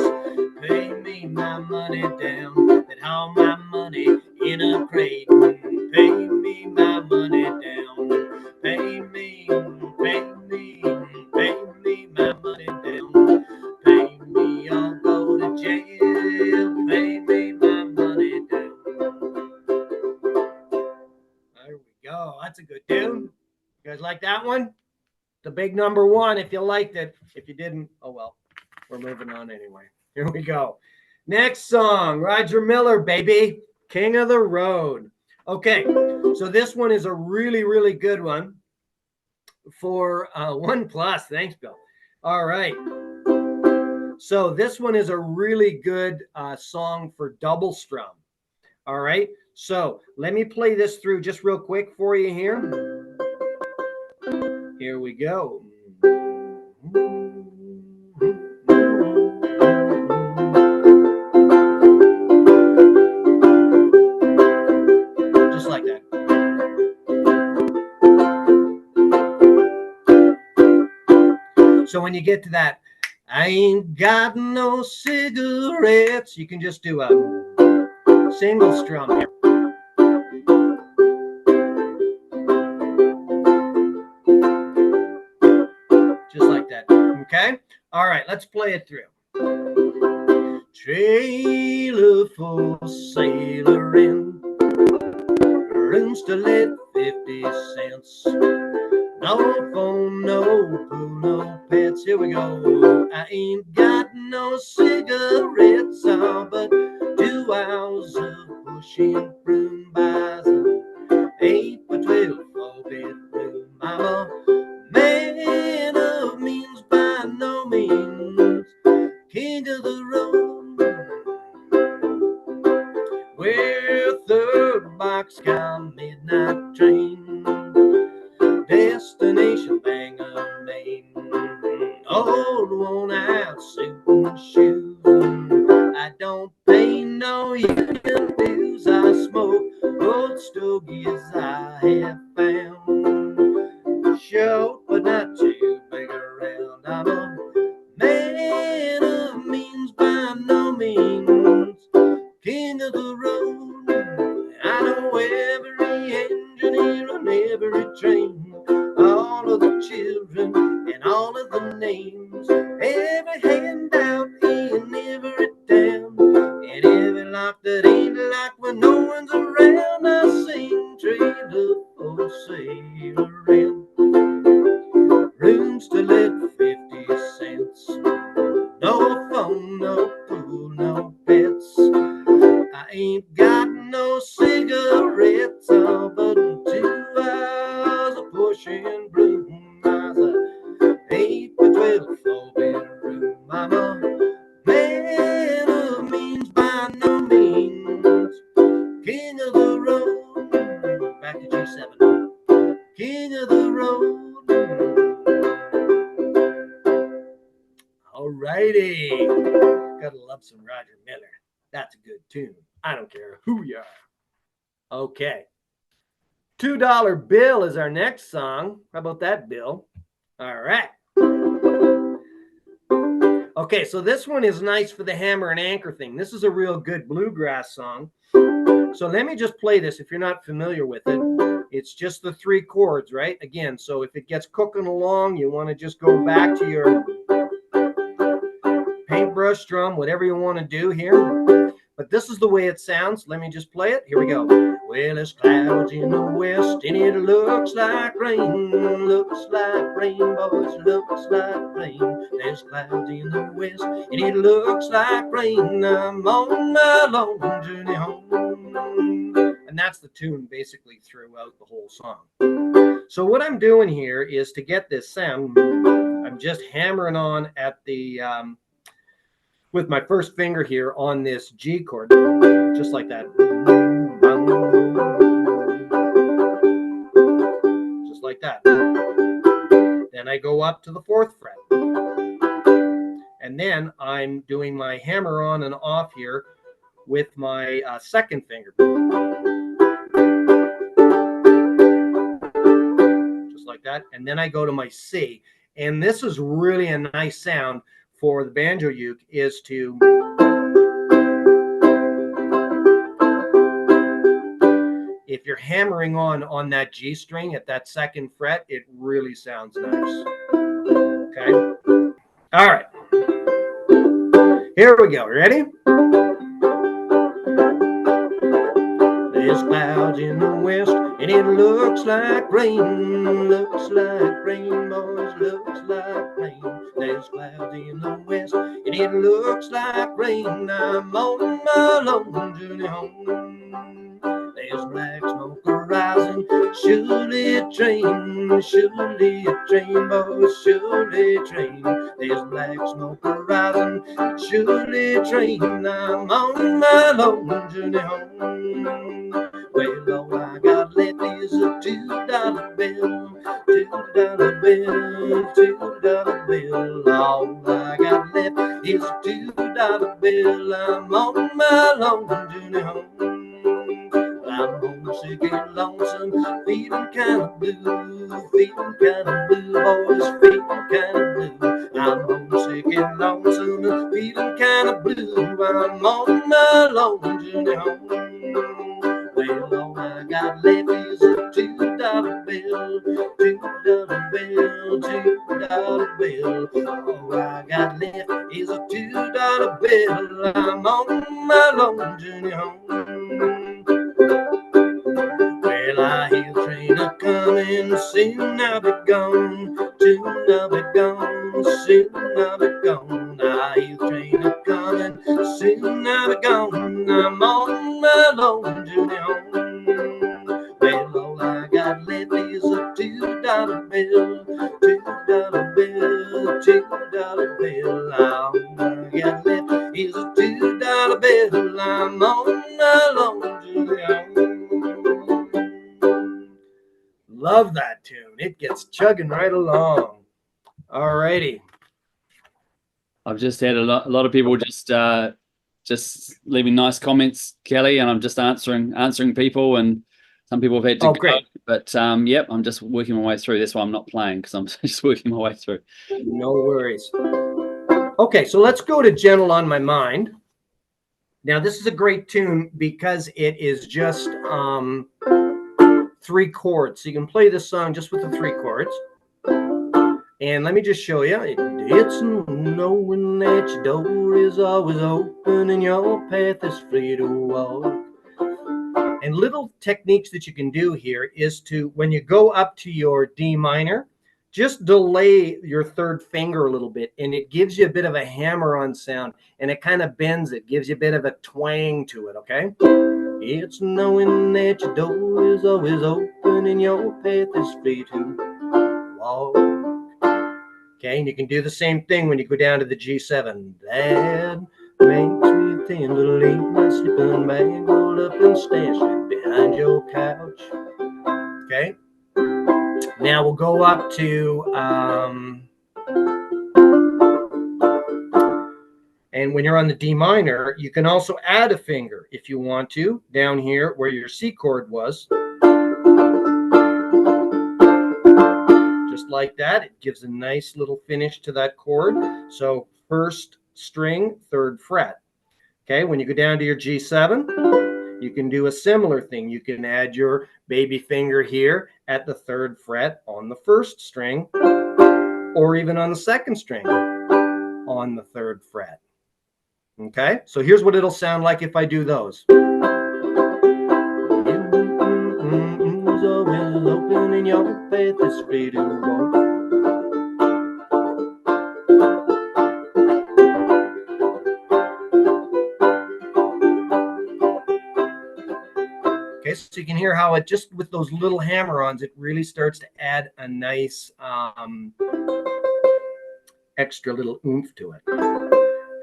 Pay me my money down. That all my money in a crate. Pay me my money down. Pay me, pay me, pay me my money down. Pay me or go to jail. Pay me my money down. There we go. That's a good tune. You guys like that one? The big number one, if you liked it. If you didn't, oh well. We're moving on anyway. Here we go. Next song, Roger Miller, baby. King of the Road. Okay, so this one is a really, really good one for 1+. Thanks, Bill. All right. So this one is a really good song for double strum. All right. So let me play this through just real quick for you here. Here we go. Just like that. So when you get to that, I ain't got no cigarettes, you can just do a single strum here. Just like that. Okay? All right, let's play it through. Trailer for sailoring, rooms to let 50 cents. No phone, no pool, no pets. Here we go. I ain't got no cigarettes, but 2 hours of pushing broom buys an 8 by 12 4-bedroom. I'm a man of means by no means, king of the road. We're third boxcar midnight train, destination Bangor, Maine. Old worn out suit and shoes. I don't pay no union dues. I smoke old stogies I have found. Short but not too big around. I'm a man of means by no means, king of the road. I know every engineer on every train, all of the children and all of the names, every handout in every town, and every lock that ain't locked when no one's around. I sing trailer for sailoring, rooms to let 50 cents. No phone, no pool, no pets. I ain't got no cigarettes, but 2 hours of pushing broom. I said 8 by 12 4-bedroom. I'm a man of means by no means, king of the road. Back to G7. King of the road. All righty. Gotta love some Roger Miller. That's a good tune. I don't care who you are. Okay. $2 Bill is our next song. How about that, Bill? All right. Okay, so this one is nice for the hammer and anchor thing. This is a real good bluegrass song. So let me just play this if you're not familiar with it. It's just the 3 chords, right? Again, so if it gets cooking along, you want to just go back to your paintbrush strum, whatever you want to do here. But this is the way it sounds. Let me just play it. Here we go. Well, there's clouds in the west, and it looks like rain. Looks like rain, boys, looks like rain. There's clouds in the west, and it looks like rain. I'm on my long journey home. And that's the tune basically throughout the whole song. So what I'm doing here is to get this sound, I'm just hammering on at the with my first finger here on this G chord, just like that. Just like that. Then I go up to the 4th fret. And then I'm doing my hammer on and off here with my 2nd finger. Just like that. And then I go to my C. And this is really a nice sound for the banjo uke, is to if you're hammering on that G string at that 2nd fret, it really sounds nice. Okay. All right. Here we go. Ready? There's clouds in the west, and it looks like rain. Looks like rain, boys, looks like rain. There's clouds in the west, and it looks like rain. I'm on my long journey home. There's black smoke arising. Surely a train, boys, surely a train. There's black smoke arising. Surely a train. I'm on my long journey home. Well, all I got left is a $2 bill. $2 bill, $2 bill. All I got left is a $2 bill. I'm on my long journey home. I'm homesick and lonesome, feeling kind of blue, boys, feeling kind of blue. I'm homesick and lonesome, feeling kind of blue. I'm on my long journey home. Well, all I got left is a $2 bill, $2 bill, $2 bill. All I got left is a $2 bill. I'm on my long journey home. Well, I hear the train a coming, soon I'll be gone, soon I'll be gone, soon I'll be gone. I hear the train a coming, soon I'll be gone. I'm on my long journey home. Well, all I got left is a $2 bill, $2 bill, $2 bill. All I got left is a $2 bill. I'm on my long journey home. Love that tune. It gets chugging right along. All righty. I've just had a lot of people just leaving nice comments, Kelly, and I'm just answering people, and some people have had to go. Great. But yep, I'm just working my way through. That's why I'm not playing, because I'm just working my way through. No worries. Okay, so let's go to Gentle on My Mind. Now, this is a great tune because it is just 3 chords. So you can play this song just with the 3 chords. And let me just show you. It's knowing that your door is always open and your path is free to walk. And little techniques that you can do here is to, when you go up to your D minor, just delay your 3rd finger a little bit, and it gives you a bit of a hammer-on sound, and it kind of bends it, gives you a bit of a twang to it, okay? It's knowing that your door is always open and your path is free to walk. Okay, and you can do the same thing when you go down to the G7. That makes me tend to leave my sleeping bag, roll up and stash it behind your couch. Okay, now we'll go up to, and when you're on the D minor, you can also add a finger if you want to, down here where your C chord was. Just like that. It gives a nice little finish to that chord. So 1st string, 3rd fret. Okay, when you go down to your G7, you can do a similar thing. You can add your baby finger here at the 3rd fret on the 1st string, or even on the 2nd string on the 3rd fret. Okay, so here's what it'll sound like if I do those. Always open and your path is free to walk. Okay, so you can hear how it just with those little hammer-ons, it really starts to add a nice extra little oomph to it.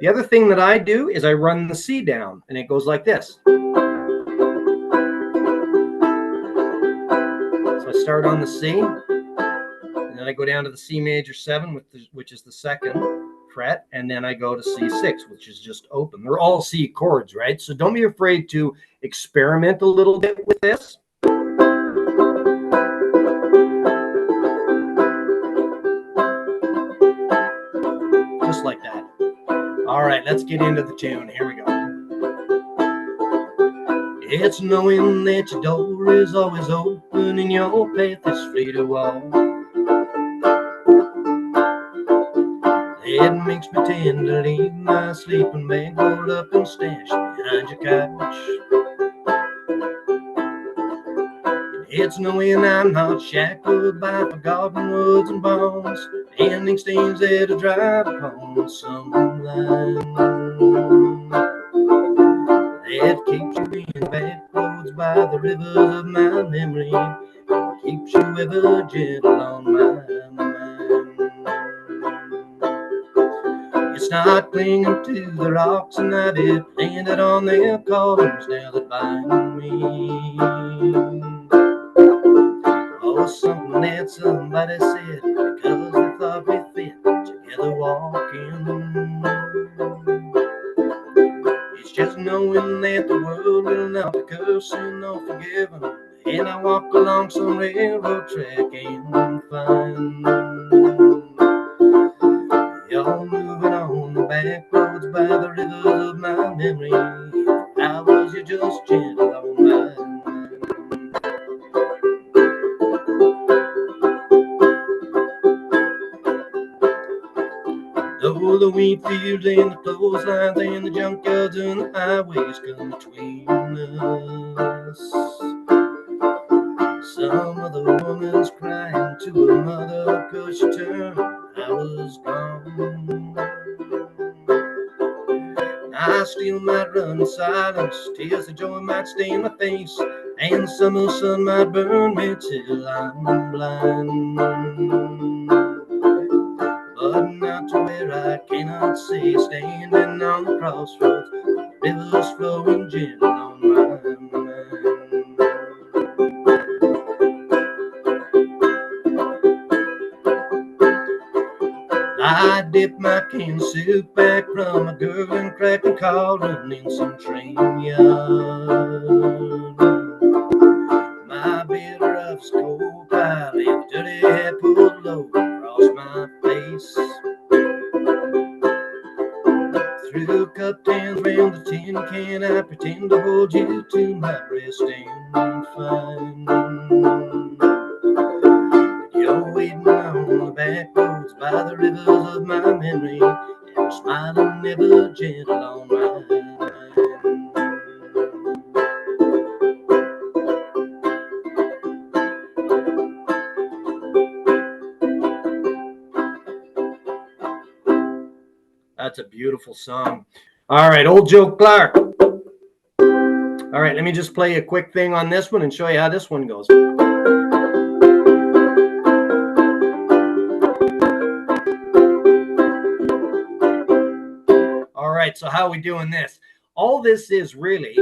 The other thing that I do is I run the C down, and it goes like this. So I start on the C, and then I go down to the C major 7, which is the 2nd fret, and then I go to C6, which is just open. They're all C chords, right? So don't be afraid to experiment a little bit with this. Just like that. All right, let's get into the tune. Here we go. It's knowing that your door is always open and your path is free to walk. It makes me tend to leave my sleeping bag, roll up and stash it behind your couch. It's knowing I'm not shackled by forgotten woods and bonds, ending stains that I drive upon some line that keeps you in back roads by the rivers of my memory, keeps you ever gentle on my mind. It's not clinging to the rocks and ivy planted on their columns now that bind me. Oh, something that somebody said because they thought we fit together walking. It's just knowing that the world will not be cursing or forgiving, and I walk along some railroad track and find y'all moving on the back roads by the rivers of my memory. How was you just gentle on my mind? Though the wheat fields and the clotheslines and the junkyards and the highways come between us, some of the woman's crying to her mother 'cause she turned, I was gone. I still might run in silence, tears of joy might stain my face, and the summer sun might burn me till I'm blind. But not to where I cannot see, standing on the crossroads, rivers flowing gentle on my mind. I dip my can soup back from a gurgling, cracking cauldron in some train yard. My bed rough's cold pile and dirty hair pulled low across my face. Through cupped hands round the tin can, I pretend to hold you to my breast and find you're waiting on the back roads by the rivers of my memory, and smiling ever gentle on my mind. That's a beautiful song. All right, Old Joe Clark. All right, let me just play a quick thing on this one and show you how this one goes. All right, so how are we doing this? All this is really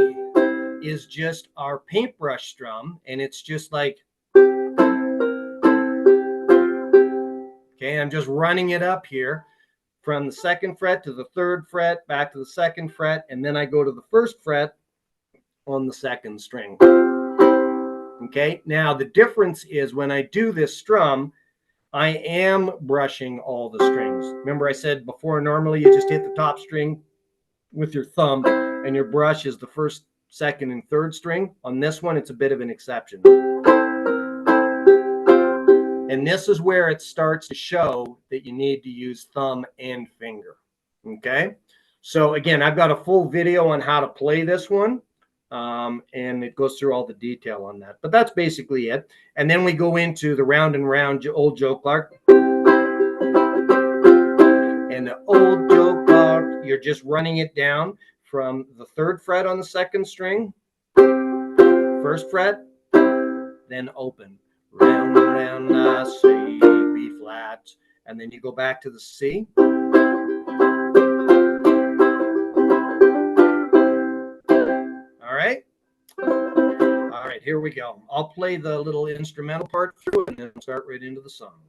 is just our paintbrush strum, and it's just like, okay, I'm just running it up here from the second fret to the third fret, back to the second fret, and then I go to the first fret on the second string. Okay, now the difference is when I do this strum, I am brushing all the strings. Remember I said before, normally you just hit the top string with your thumb and your brush is the first, second, and third string. On this one, it's a bit of an exception. And this is where it starts to show that you need to use thumb and finger. Okay, so again, I've got a full video on how to play this one. And it goes through all the detail on that. But that's basically it. And then we go into the round and round Old Joe Clark. And the Old Joe Clark, you're just running it down from the third fret on the second string, first fret, then open. Round and round I say B flat. And then you go back to the C. All right. All right, here we go. I'll play the little instrumental part through and then start right into the song.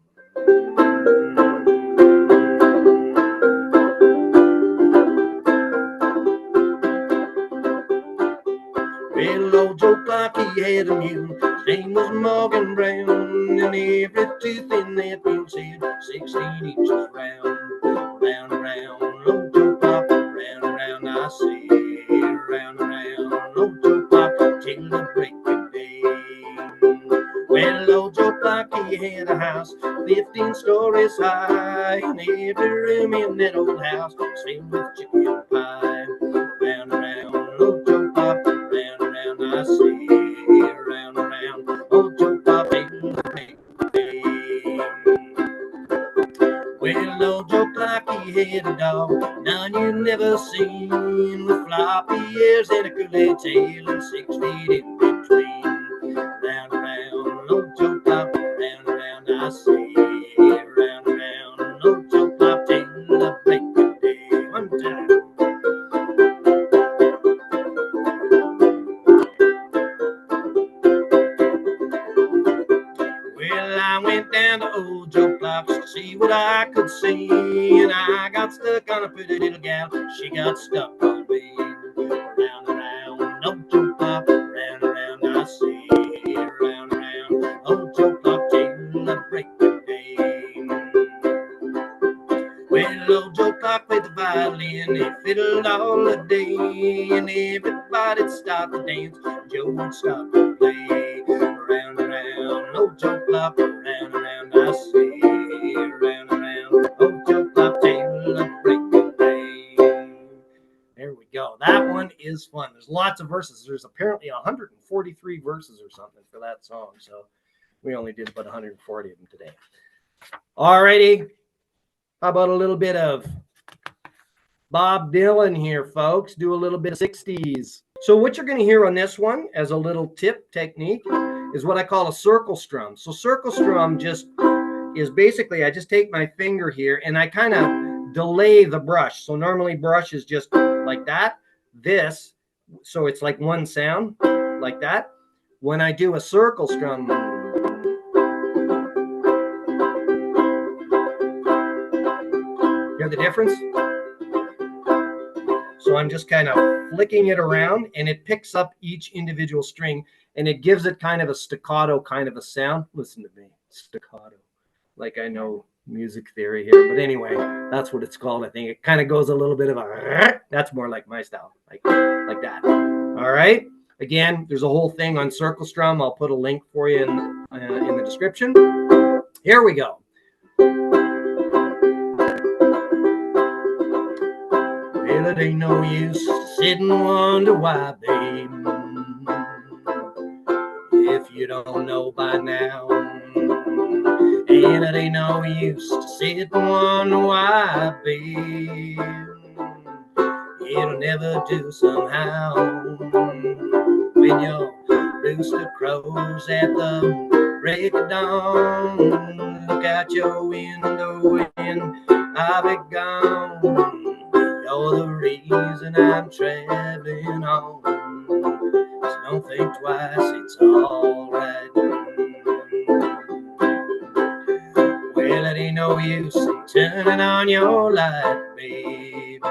Well, Old Joe Clark, he had a mule. His name was Morgan Brown, and every tooth in that mule's head 16 inches round. Round and round, Old Joe Clark, round and round I say, round and round, Old Joe Clark, till the break of day. Well, Old Joe Clark, he had a house 15 stories high, and every room in that old house was filled with chicken pie. Round and round, Old Joe Clark, round and round I say, round and round, Old Joe Clark, till the break of day. Well, Old Joe Clark, he had a dog, none you never seen, with floppy ears and a curly tail and 6 feet in between. round, I say, round and round, no joke pop till the break of day. One time. Well, I went down to old Joe Block to see what I could see, and I got stuck on a pretty little gal. She got stuck on me. Round and round, old Joe Block, round and round, I see. Round and round, old Joe Block till the break of day. Well, old Joe Block played the violin, he fiddled all the day, and everybody'd stop to dance. Joe would stop to play. Round and round, old Joe Block, round and round, I say. Round and round, old Joe Block till the break of day. There we go. That one is fun. There's lots of verses. There's apparently 143 verses or something for that song, so we only did about 140 of them today. Alrighty. How about a little bit of Bob Dylan here, folks? Do a little bit of 60s. So what you're going to hear on this one as a little tip technique is what I call a circle strum. So circle strum just is basically, I just take my finger here and I kind of delay the brush. So normally brush is just like that. This, so it's like one sound like that. When I do a circle strum, hear the difference? So I'm just kind of flicking it around and it picks up each individual string and it gives it kind of a staccato kind of a sound. Listen to me, staccato. Like I know music theory here, but anyway, that's what it's called. I think it kind of goes a little bit of a, that's more like my style, like that. All right. Again, there's a whole thing on circle strum. I'll put a link for you in the description. Here we go. Well, it ain't no use to sit and wonder why, babe, if you don't know by now. And it ain't no use to sit and wonder why, babe, it'll never do somehow. When your rooster crows at the break of dawn, look out your window and I'll be gone. You're the reason I'm traveling on. So don't think twice, it's all right. Well, it ain't no use in turning on your light, babe.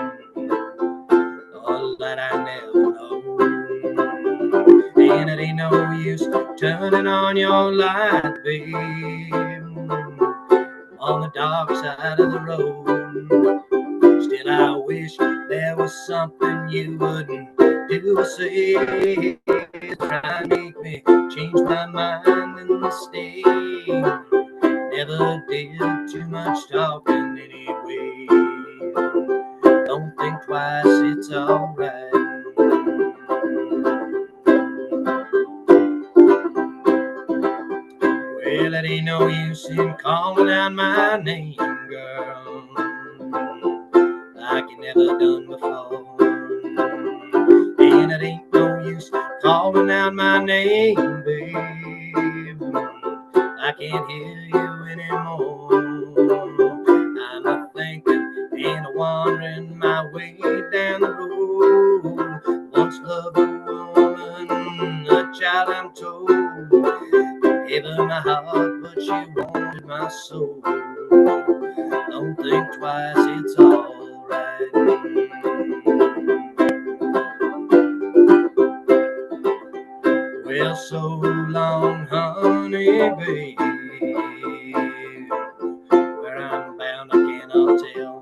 All that I never know. And it ain't no use turning on your light, babe, on the dark side of the road. Still, I wish there was something you wouldn't do or say. Try and make me change my mind and stay. Never did too much talking anyway. Don't think twice, it's alright. Well, it ain't no use in calling out my name, girl, like you never done before. And it ain't no use calling out my name, babe, I can't hear you anymore. I'm a thinking and a wandering my way down the road. Once loved a woman, a child I'm told, gave her my heart, but she wanted my soul. Don't think twice, it's alright. Well, so long, honey, babe. Where I'm bound, I cannot tell.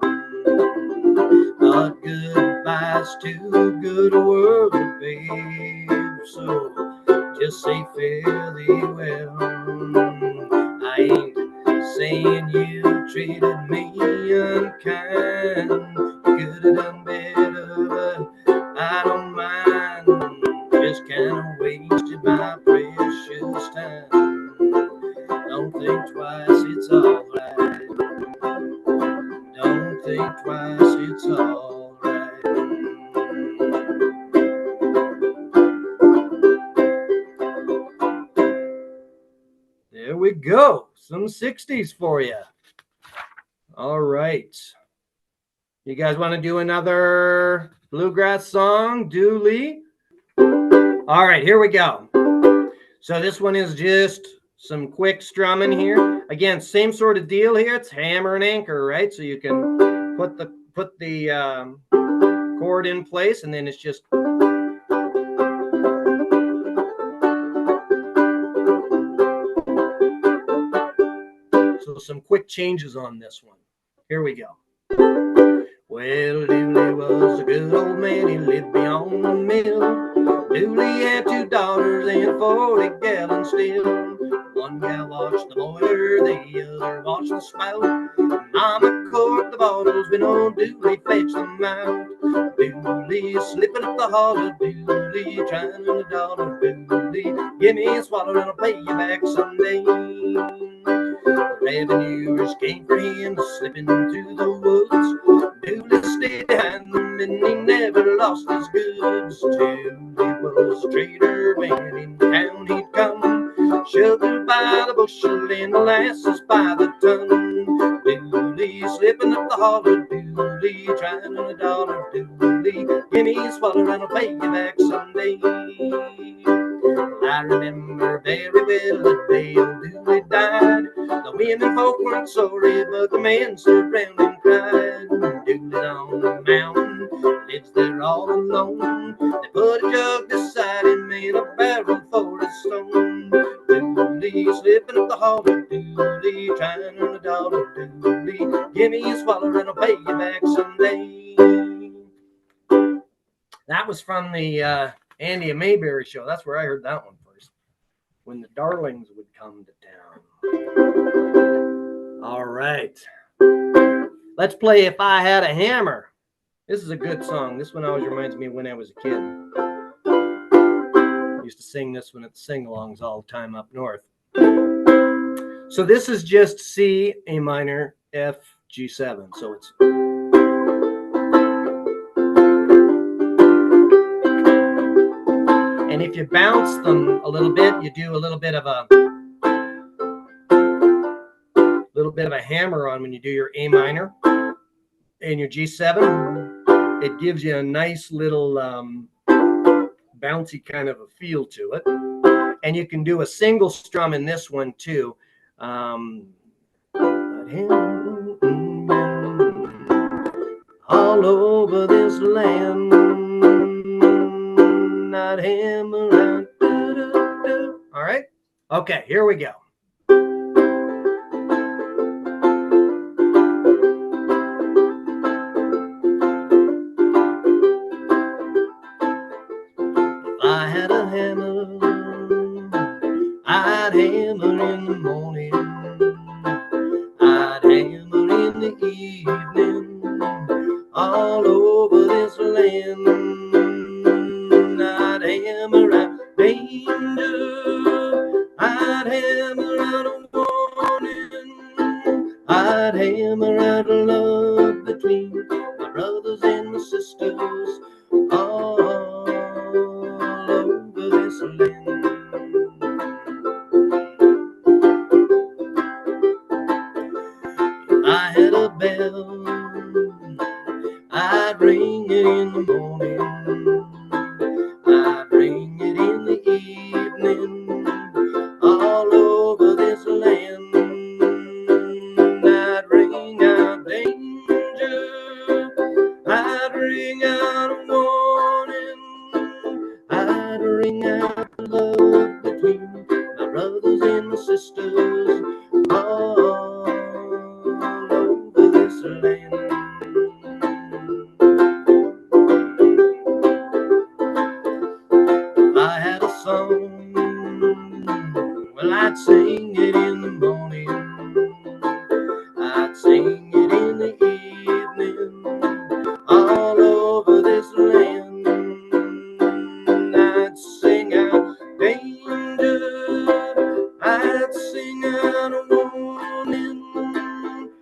But goodbye's too good a word, babe. So just say fare thee well. I ain't saying you treated me unkind. You could have done better, but I don't mind. Just kind of wasted my precious time. Don't think twice, it's alright. Don't think twice, it's alright. There we go. some 60s for you. All right. You guys want to do another bluegrass song, Dooley? All right, here we go. So this one is just some quick strumming here. Again, same sort of deal here. It's hammer and anchor, right? So you can put the chord in place, and then it's just so some quick changes on this one. Here we go. Well, Dooley was a good old man, he lived beyond the mill. Dooley had 2 daughters and 40 gallons still. One gal watched the boiler, the other watched the spout. Mama corked the bottles when old Dooley fetched them out. Dooley slipping up the holler, Dooley trying a dollar, Dooley give me a swallow and I'll pay you back someday. Revenuers came for him slipping through the woods. Dooley stayed behind them and he never lost his goods. Dooley was a trader when in town he'd come. Sugar by the bushel and molasses by the ton. Dooley slipping up the holler, Dooley trying a dollar, Dooley give me a swallow and I'll pay you back someday. I remember very well the day old Dooley died. The women folk weren't sorry, but the men stood round and cried. Dooley's on the mountain, lives there all alone. They put a jug beside him and a barrel full of stone. Dooley slipping up the holler, Dooley trying a dollar, Dooley give me a swallow and I'll pay you back someday. That was from the Andy and Mayberry show. That's where I heard that one first, when the Darlings would come to town. All right. Let's play If I Had a Hammer. This is a good song. This one always reminds me of when I was a kid. I used to sing this one at the sing-alongs all the time up north. So this is just C, A minor, F, G7. So it's... And if you bounce them a little bit, you do a little bit of a hammer on when you do your A minor and your G7. It gives you a nice little bouncy kind of a feel to it. And you can do a single strum in this one too. All over this land, not hammer. All right. Okay, here we go. If I had a hammer, I'd hammer in the morning, I'd hammer in the evening, all over this land. I'd hammer out danger, I'd hammer out a warning, I'd hammer out love between my brothers and my sisters, all over this land. If I had a bell, I'd ring it in the morning, I'd ring it in the evening, all over this land. I'd ring out danger, I'd ring out a warning, I'd ring out love between my brothers and my sisters, all over this land. If I had a song, well, I'd sing it in the morning, I'd sing it in the evening, all over this land. I'd sing out danger, I'd sing out a warning,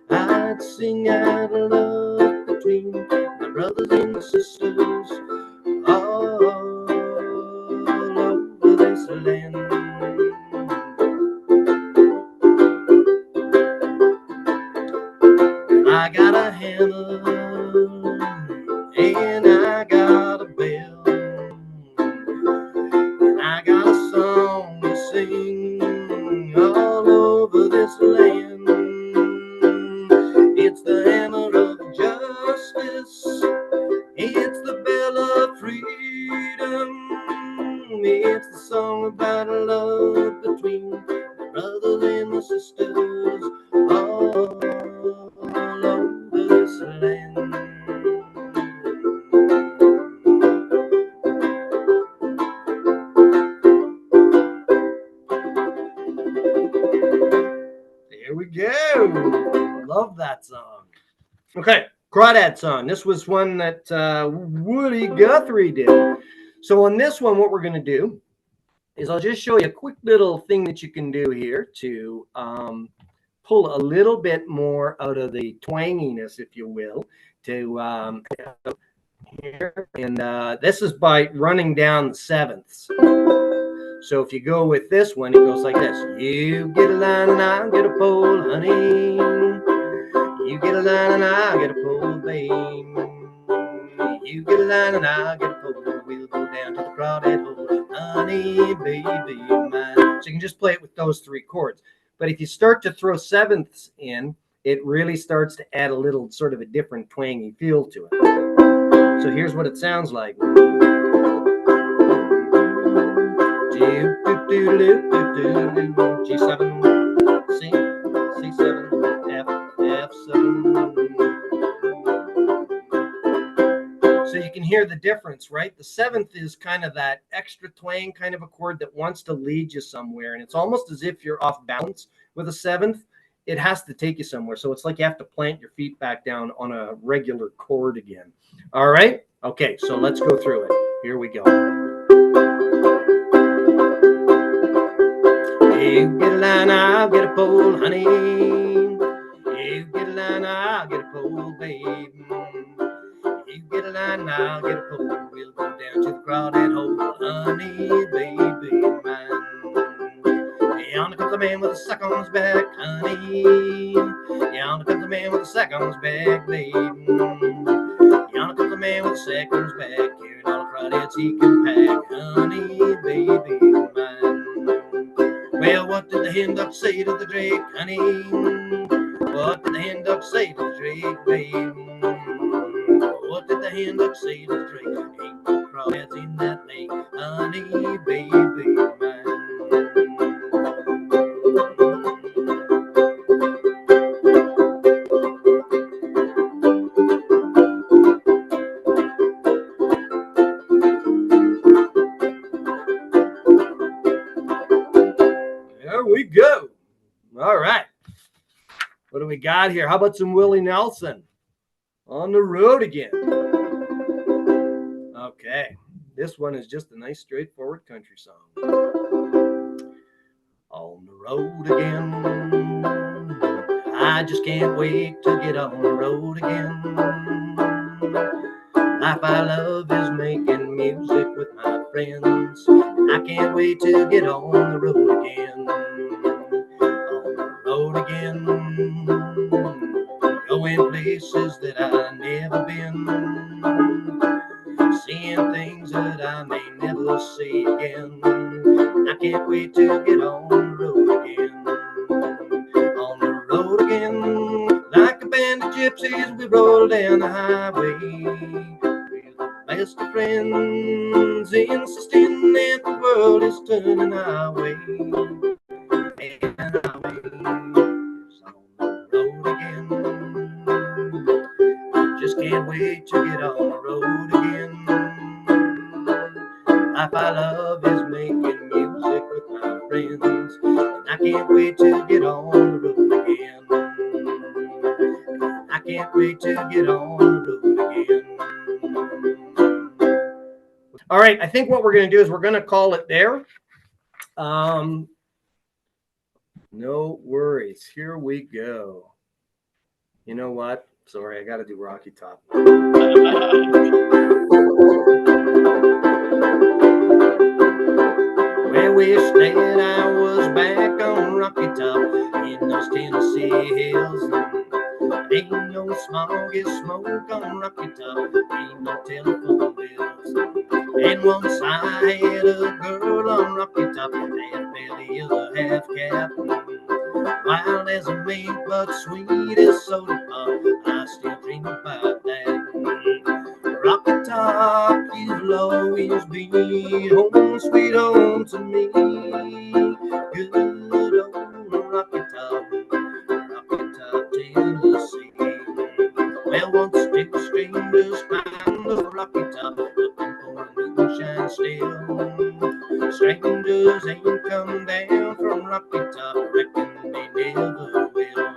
I'd sing out love between my brothers and my sisters, all over this land. hammer, and I got a bell, and I got a song to sing all over this land. It's the hammer of justice, it's the bell of freedom, it's the song about love between the brothers and the sisters all over this land. There we go. Love that song. Okay, Crawdad Song. This was one that Woody Guthrie did. So on this one, what we're going to do is I'll just show you a quick little thing that you can do here to pull a little bit more out of the twanginess, if you will, to here. And this is by running down the sevenths. So if you go with this one, it goes like this. You get a line and I'll get a pole, honey. You get a line and I'll get a pole, babe. You get a line and I'll get a pole. We'll go down to the crawdad hole, honey, baby mine. So you can just play it with those three chords. But if you start to throw sevenths in, it really starts to add a little sort of a different twangy feel to it. So here's what it sounds like. G7, C, C7, F, F7. So you can hear the difference, right? The seventh is kind of that extra twang kind of a chord that wants to lead you somewhere. And it's almost as if you're off balance with a seventh. It has to take you somewhere. So it's like you have to plant your feet back down on a regular chord again. All right. Okay. So let's go through it. Here we go. You get a line, I'll get a pole, honey. You get a line, I'll get a pole, babe. You get a line, I'll get a pole. We'll go down to the crawdad hole, honey, baby mine. Yonder comes a man with a sack on his back, honey. Yonder comes a man with a sack on his back, babe. Yonder comes a man with a sack on his back, carrying all the crawdads he can pack, honey, baby mine. Well, what did the hen duck say to the drake, honey? What did the hen duck say to the drake, babe? What did the hen duck say to the drake? Ain't no crawdads in that lake, honey, baby mine. There we go. All right. What do we got here? How about some Willie Nelson? On the road again. Okay. This one is just a nice, straightforward country song. On the road again. I just can't wait to get on the road again. Life I love is making music with my friends. I can't wait to get on the road again. On the road again. Going places that I've never been. Seeing things that I may never see again. I can't wait to get on the road again. On the road again. Like a band of gypsies, we roll down the highway. We're the best of friends, insisting that the world is turning our way. And our way is on the road again. Just can't wait to get on the road again. Life I love is making music with my friends. And I can't wait to get on the road again. I can't wait to get on the road again. All right, I think what we're going to do is we're going to call it there. No worries. Here we go. You know what? Sorry, I got to do Rocky Top. Well, wish that I was back on Rocky Top in those Tennessee hills. Ain't no smog is smoke on Rocky Top, ain't no telephone bills. And once I had a girl on Rocky Top, half belly of a half cap. Wild as a mink, but sweet as soda pop, I still dream about that. Rocky Top, you'll always be home, sweet home to me. Good old Rocky Top, Tennessee. Well, once two strangers found the Rocky Top, looking for a moonshine still. Strangers ain't come down from Rocky Top, reckon they never will.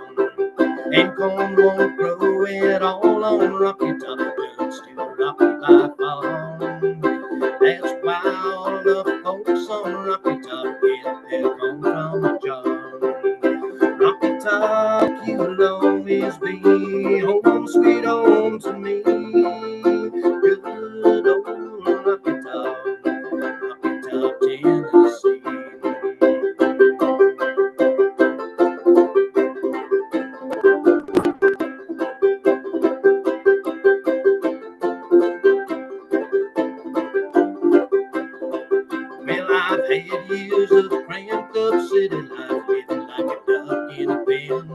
And corn won't grow at all on Rocky Top, but it's still rocky by far. That's why all the folks on Rocky Top get their corn from the jar. Rocky Top, you'll always be home, sweet home to me. Good old Rocky Top, Tennessee. Well, I've had years of cramped up city life, living like a duck in a pen.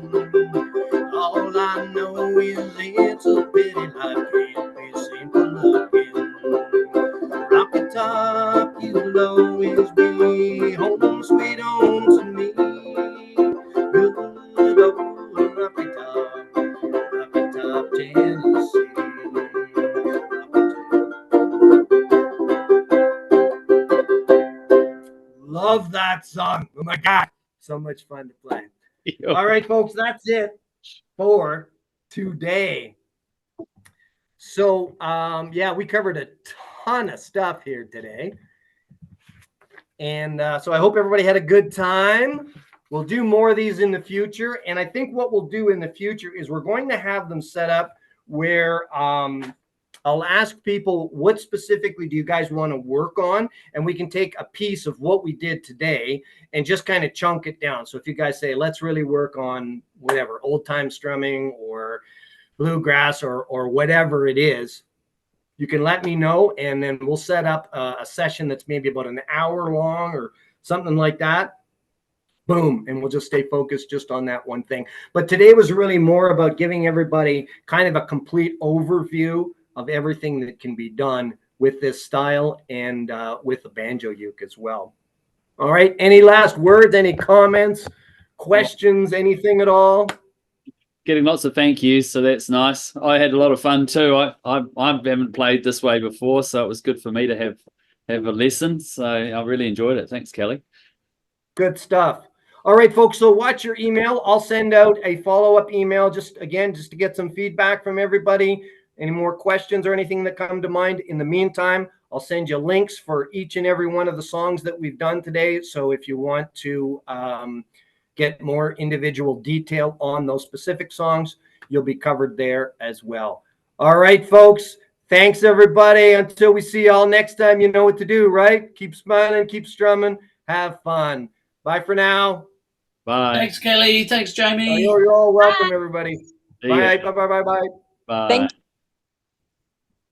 All I know is it's a pity life can't be simple again. Rocky Top, you'll always be home, sweet home to me. Good old Rocky Top, Tennessee. Love that song. Oh my God. So much fun to play. All right, folks, that's it for today. So, yeah, we covered a ton of stuff here today. And so I hope everybody had a good time. We'll do more of these in the future. And I think what we'll do in the future is we're going to have them set up where I'll ask people, what specifically do you guys want to work on? And we can take a piece of what we did today and just kind of chunk it down. So if you guys say, let's really work on whatever, old time strumming or bluegrass or whatever it is, you can let me know. And then we'll set up a session that's maybe about an hour long or something like that. Boom. And we'll just stay focused just on that one thing. But today was really more about giving everybody kind of a complete overview of everything that can be done with this style and with the banjo uke as well. All right. Any last words, any comments, questions, anything at all? Getting lots of thank yous, so that's nice. I had a lot of fun too. I haven't played this way before, so it was good for me to have a lesson. So I really enjoyed it. Thanks, Kelly. Good stuff. All right, folks. So watch your email. I'll send out a follow-up email just to get some feedback from everybody. Any more questions or anything that come to mind? In the meantime, I'll send you links for each and every one of the songs that we've done today. So if you want to get more individual detail on those specific songs, you'll be covered there as well. All right, folks. Thanks, everybody. Until we see y'all next time, you know what to do, right? Keep smiling, keep strumming, have fun. Bye for now. Bye. Thanks, Kelly. Thanks, Jamie. You're all welcome, everybody. Bye. Bye. Bye. Bye. Bye. Bye. Thank